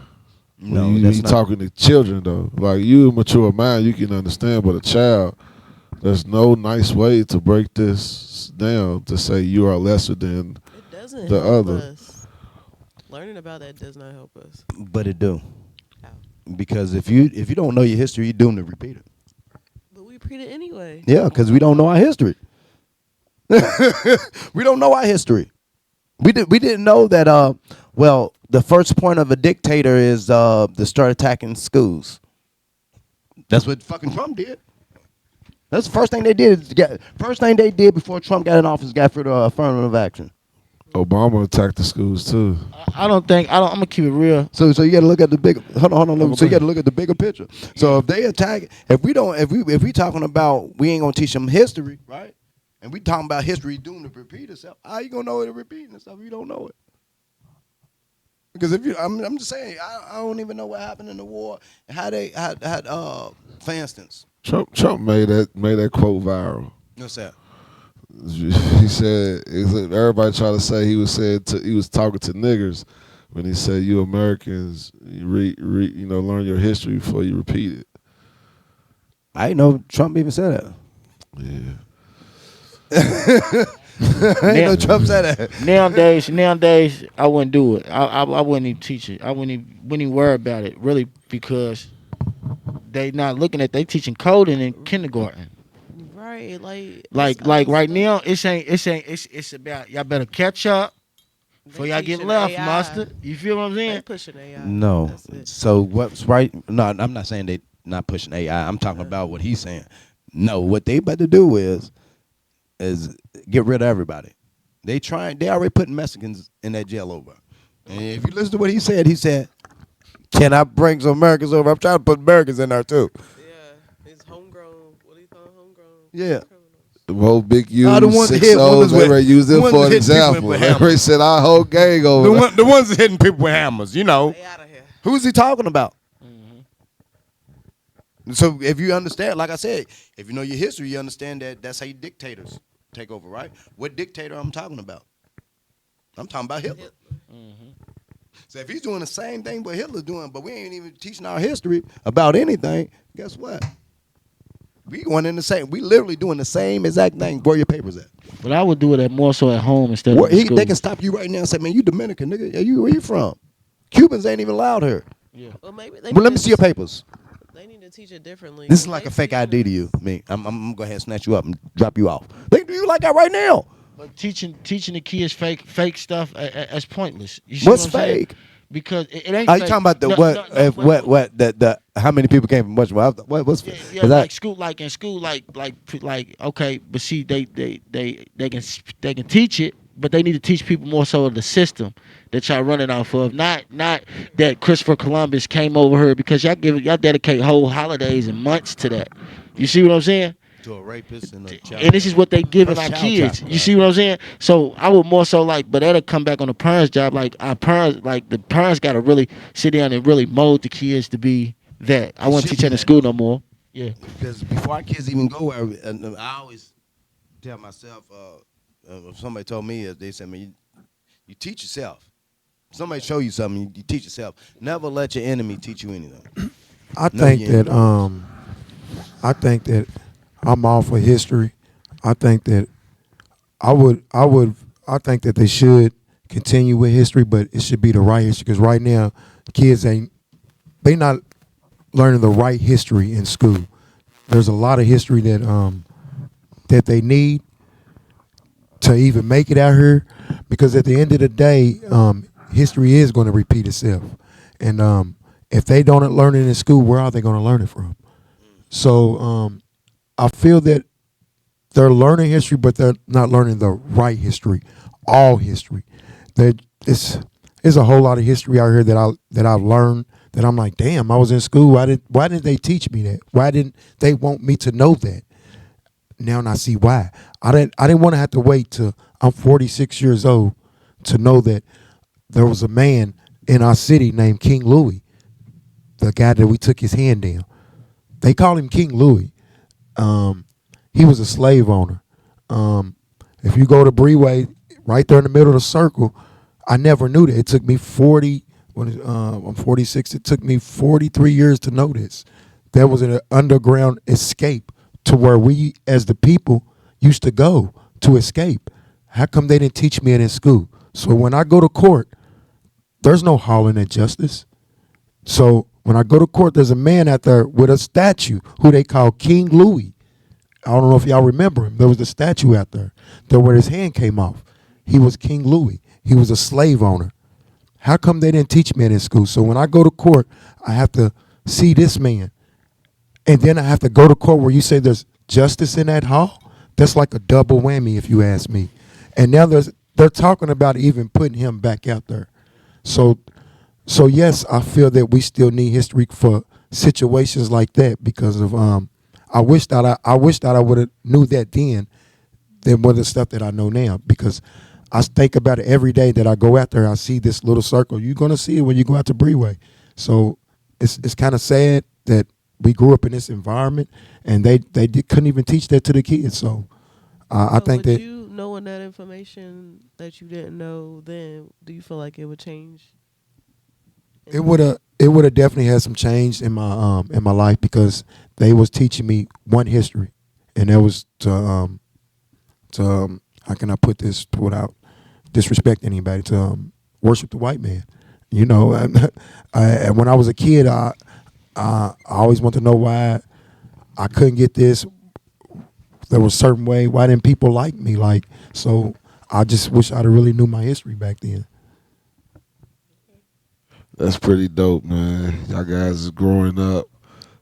No, When that's you not. talking to children though, like you a mature mind, you can understand, but a child, there's no nice way to break this down to say you are lesser than. It doesn't The help other. us. Learning about that does not help us. But it do. How? Because if you don't know your history, you're doomed to repeat it. But we repeat it anyway. Yeah, because we don't know our history. We don't know our history. We didn't know that. Well, the first point of a dictator is to start attacking schools. That's what fucking Trump did. That's the first thing they did. First thing they did before Trump got in office, got rid of affirmative action. Obama attacked the schools too. I don't think I'm gonna keep it real. So you got to look at the big. Hold on. Okay. So you got to look at the bigger picture. So if they attack, if we talking about, we ain't gonna teach them history, right? And we talking about history doomed to repeat itself. How you gonna know it repeating itself if you don't know it? Because if you, I'm just saying, I don't even know what happened in the war and how they had for instance. Trump made that quote viral. What's that? He said everybody tried to say he was talking to niggers when he said you Americans learn your history before you repeat it. I didn't know Trump even said that. Yeah. I didn't know Trump said that. Nowadays, I wouldn't do it. I wouldn't even teach it. I wouldn't even worry about it, really, because they not looking at, they teaching coding in kindergarten. Right, Like right now, it's about y'all better catch up before y'all get left, AI. mustard. You feel what I'm They saying? pushing AI. No. That's it. So what's right? No, I'm not saying they not pushing AI. I'm talking about what he's saying. No, what they about to do is get rid of everybody. They already putting Mexicans in that jail over. And if you listen to what he said, can I bring some Americans over? I'm trying to put Americans in there too. Yeah, it's homegrown. What do you call homegrown? Yeah. Criminals. The whole big the U's, ones that 6 hit O's, women they with- ready to use the them ones for an that hit people example. with They hammers. ready to send our whole gang over. The ones that hitting people with hammers, you know. They out of here. Who's he talking about? So if you understand, like I said, if you know your history, you understand that that's how dictators take over, right? What dictator I'm talking about? I'm talking about Hitler. So if he's doing the same thing what Hitler's doing, but we ain't even teaching our history about anything, guess what? We going in the same. We literally doing the same exact thing. Where your papers at? But I would do it more so at home instead of in school. They can stop you right now and say, "Man, you Dominican, nigga. Where you from? Cubans ain't even allowed here." Well, maybe Well, let me see your papers. They need to teach it differently. This is like a fake ID to you. Me, I'm gonna go ahead and snatch you up and drop you off. They can do you like that right now. But teaching the kids fake stuff as pointless. You see What's what I'm saying? fake? Because it ain't. Are you fake. talking about the No, what? no, no, wait. What? The how many people came from Westmore? What's Yeah, fake? yeah, 'Cause like school, like in school, like okay, but see, they can teach it, but they need to teach people more so of the system that y'all running off of, not that Christopher Columbus came over here, because y'all dedicate whole holidays and months to that. You see what I'm saying? To a rapist and a And child this is what they giving That's our child kids. trafficking. You see what I'm saying? So I would more so like, but that'll come back on the parents' job. Like our parents, like the parents got to really sit down and really mold the kids to be that. I It wouldn't should teach be that in that school though, no more. Yeah. because before our kids even go, I always tell myself, if somebody told me, they said, "Man, you teach yourself. Somebody show you something, you teach yourself. Never let your enemy teach you anything. I Know think your that enemies." I think that I'm all for history. I think that I think that they should continue with history, but it should be the right history because right now kids ain't they not learning the right history in school. There's a lot of history that they need to even make it out here because at the end of the day, history is going to repeat itself, and if they don't learn it in school, where are they going to learn it from? So I feel that they're learning history, but they're not learning the right history, all history. That it's there's a whole lot of history out here that I've learned that I'm like, damn, I was in school. Why didn't they teach me that? Why didn't they want me to know that? Now I see why. I didn't want to have to wait till I'm 46 years old to know that there was a man in our city named King Louis, the guy that we took his hand down. They call him King Louis. Um, he was a slave owner. Um, if you go to Breeway, right there in the middle of the circle, I never knew that. It took me 40. I'm 46. It took me 43 years to know this. There was an underground escape to where we, as the people, used to go to escape. How come they didn't teach me it in school? So when I go to court, there's no hollering at justice. So when I go to court, there's a man out there with a statue who they call King Louis. I don't know if y'all remember him. There was a statue out there where his hand came off. He was King Louis. He was a slave owner. How come they didn't teach me it in school? So when I go to court, I have to see this man. And then I have to go to court where you say there's justice in that hall. That's like a double whammy, if you ask me. And now they're talking about even putting him back out there. So so yes, I feel that we still need history for situations like that because of I wish that I would have knew that then than more the stuff that I know now because I think about it every day that I go out there. I see this little circle. You're gonna see it when you go out to Breeway. So it's kind of sad that we grew up in this environment and couldn't even teach that to the kids. So I So think would that you knowing that information that you didn't know then, do you feel like it would change? it would have definitely had some change in my life because they was teaching me one history, and that was to how can I put this without disrespect anybody to worship the white man. You know, when I was a kid, I always want to know why I couldn't get this. There was a certain way. Why didn't people like me? Like so, I just wish I'd have really knew my history back then. That's pretty dope, man. Y'all guys is growing up.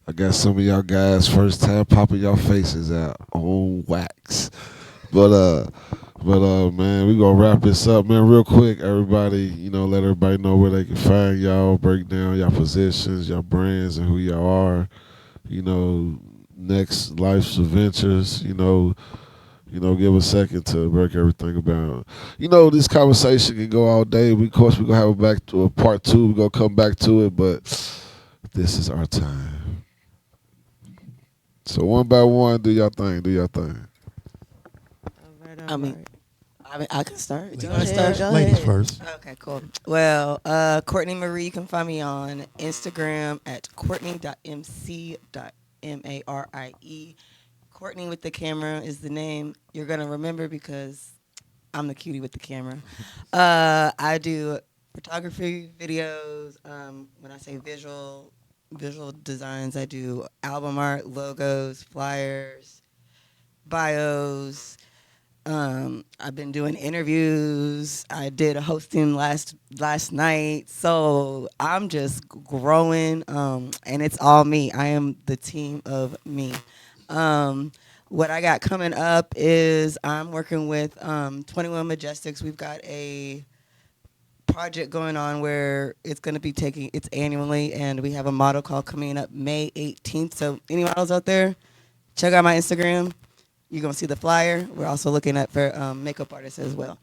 I got some of y'all guys first time popping y'all faces out on wax. But man, we gonna wrap this up, man, real quick. Everybody, let everybody know where they can find y'all, break down y'all positions, y'all brands, and who y'all are. You know, next life's adventures. Give a second to break everything about. This conversation can go all day. Of course, we're gonna have it back to a part two. We're gonna come back to it, but this is our time. So one by one, do y'all thing. Do y'all thing. All right, I all mean, right. I can start. Do you Go want to ahead, start? go Ladies ahead. first. Okay, cool. Well, Courtney Marie, you can find me on Instagram at courtney.mc.marie. Courtney with the camera is the name you're going to remember because I'm the cutie with the camera. I do photography, videos. When I say visual designs, I do album art, logos, flyers, bios. I've been doing interviews. I did a hosting last night. So I'm just growing, and it's all me. I am the team of me. What I got coming up is I'm working with 21 Majestics. We've got a project going on where it's going to be it's annually, and we have a model call coming up May 18th. So any models out there? Check out my Instagram. You're gonna see the flyer. We're also looking at for makeup artists as well.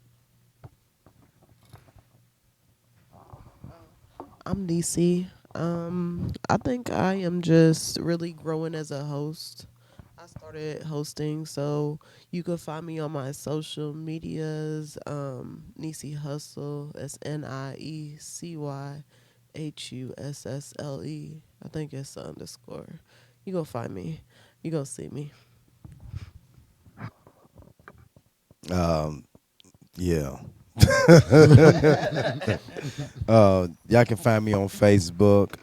I'm DC. I think I am just really growing as a host. I started hosting, so you can find me on my social medias. Nisi Hustle. That's NIECYHUSSLE. I think it's the underscore. You gonna find me. You gonna see me. Um, yeah. Y'all can find me on Facebook.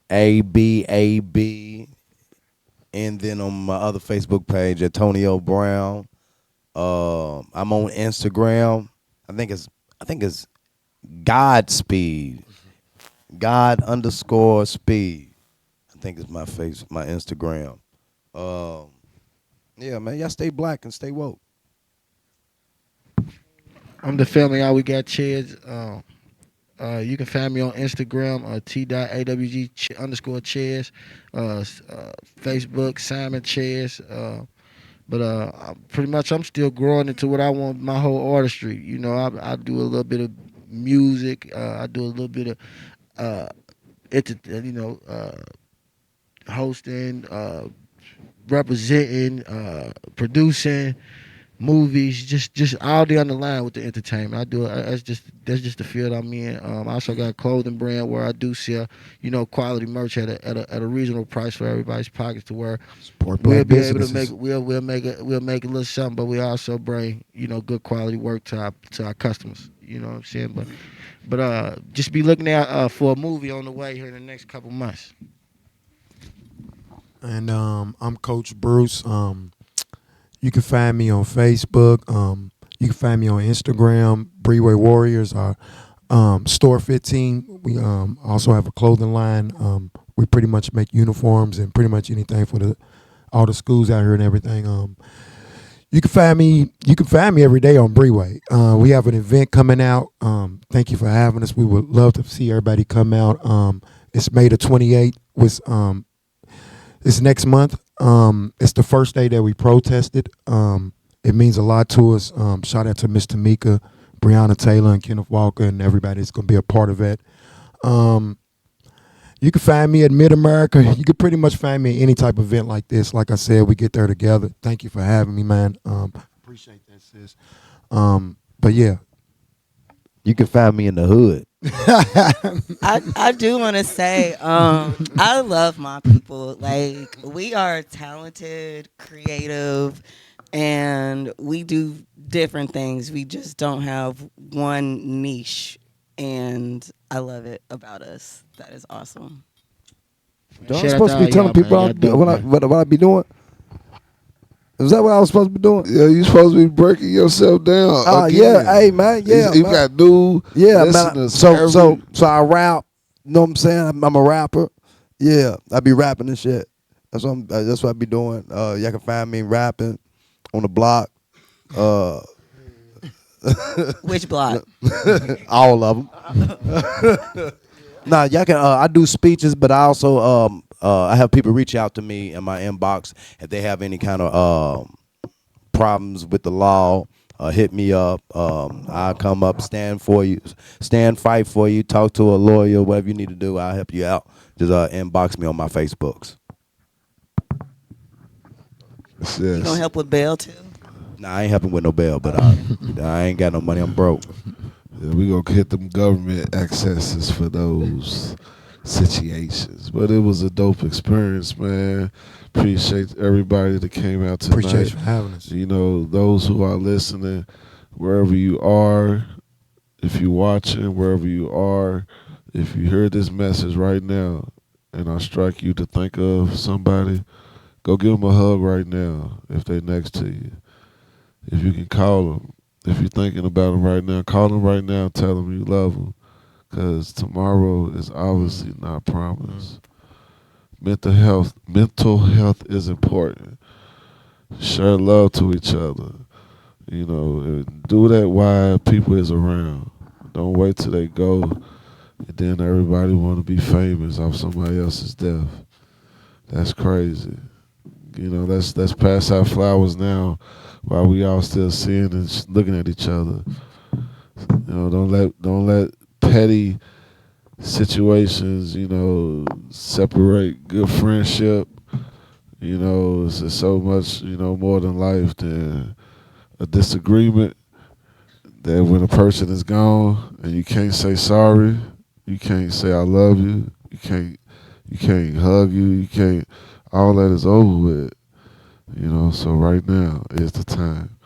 ABAB, and then on my other Facebook page, Antonio Brown. I'm on Instagram. I think it's I think it's Godspeed. God underscore speed. I think it's my Instagram. Um, yeah, man, y'all stay black and stay woke. I'm the family. All we got chairs. You can find me on Instagram, t.awg underscore chairs, Facebook Simon Chairs. Pretty much I'm still growing into what I want my whole artistry. You know, I do a little bit of music. I do a little bit of uh, hosting, representing, producing movies, just all the line with the entertainment. I do that's just the field I'm in. I also got a clothing brand where I do sell, quality merch at a reasonable price for everybody's pockets, to where Support we'll black be able to businesses. make a little something, but we also bring good quality work to our customers. You know what I'm saying? But just be looking out for a movie on the way here in the next couple months. And I'm Coach Bruce. You can find me on Facebook. You can find me on Instagram. Breeway Warriors. Store 15. We also have a clothing line. We pretty much make uniforms and pretty much anything for all the schools out here and everything. You can find me. You can find me every day on Breeway. We have an event coming out. Thank you for having us. We would love to see everybody come out. It's May the 28th. It's next month. It's the first day that we protested. It means a lot to us. Shout out to Miss Tamika, Breonna Taylor, and Kenneth Walker, and everybody that's going to be a part of it. Um, you can find me at Mid America. You can pretty much find me at any type of event like this. Like I said, we get there together. Thank you for having me, man. Appreciate that, sis. But yeah. You can find me in the hood. I do want to say I love my people. Like, we are talented, creative, and we do different things. We just don't have one niche, and I love it about us. That is awesome. I'm Shout out supposed to to be all telling y'all, man. people Y'all dope, what man. what I be doing. Is that what I was supposed to be doing? Yeah, you supposed to be breaking yourself down Yeah, again. hey man, yeah, You man. got new Yeah, man. listeners So every. I rap. You know what I'm saying? I'm a rapper. Yeah, I be rapping and shit. That's what I be doing. Y'all can find me rapping on the block. Uh, Which block? all of them. Nah, y'all can. I do speeches, but I also I have people reach out to me in my inbox if they have any kind of problems with the law. Hit me up. I'll come up, stand for you, fight for you, talk to a lawyer, whatever you need to do. I'll help you out. Just inbox me on my Facebooks. You gonna Yes. help with bail too? Nah, I ain't helping with no bail, but I ain't got no money. I'm broke. Yeah, we gonna get them government accesses for those situations. But it was a dope experience, man. Appreciate everybody that came out Appreciate tonight. you for having us. You know, those who are listening, wherever you are, if you're watching, wherever you are, if you hear this message right now, and I strike you to think of somebody, go give them a hug right now if they next to you. If you can call them, if you're thinking about them right now, call them right now and tell them you love them. Because tomorrow is obviously not promised. Mental health is important. Share love to each other. You know, and do that while people is around. Don't wait till they go, and then everybody want to be famous off somebody else's death. That's crazy. Let's pass out flowers now while we all still seeing and looking at each other. Don't let petty situations, separate good friendship. It's so much, more than life than a disagreement. That when a person is gone and you can't say sorry, you can't say I love you, you can't hug you can't. All that is over with. So right now is the time.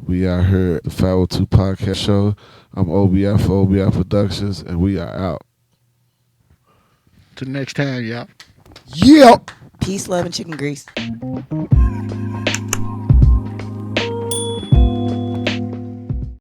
We out here at the 502 Podcast Show. I'm OBF for OBF Productions, and we are out. Till next time, y'all. Yeah. Peace, love, and chicken grease.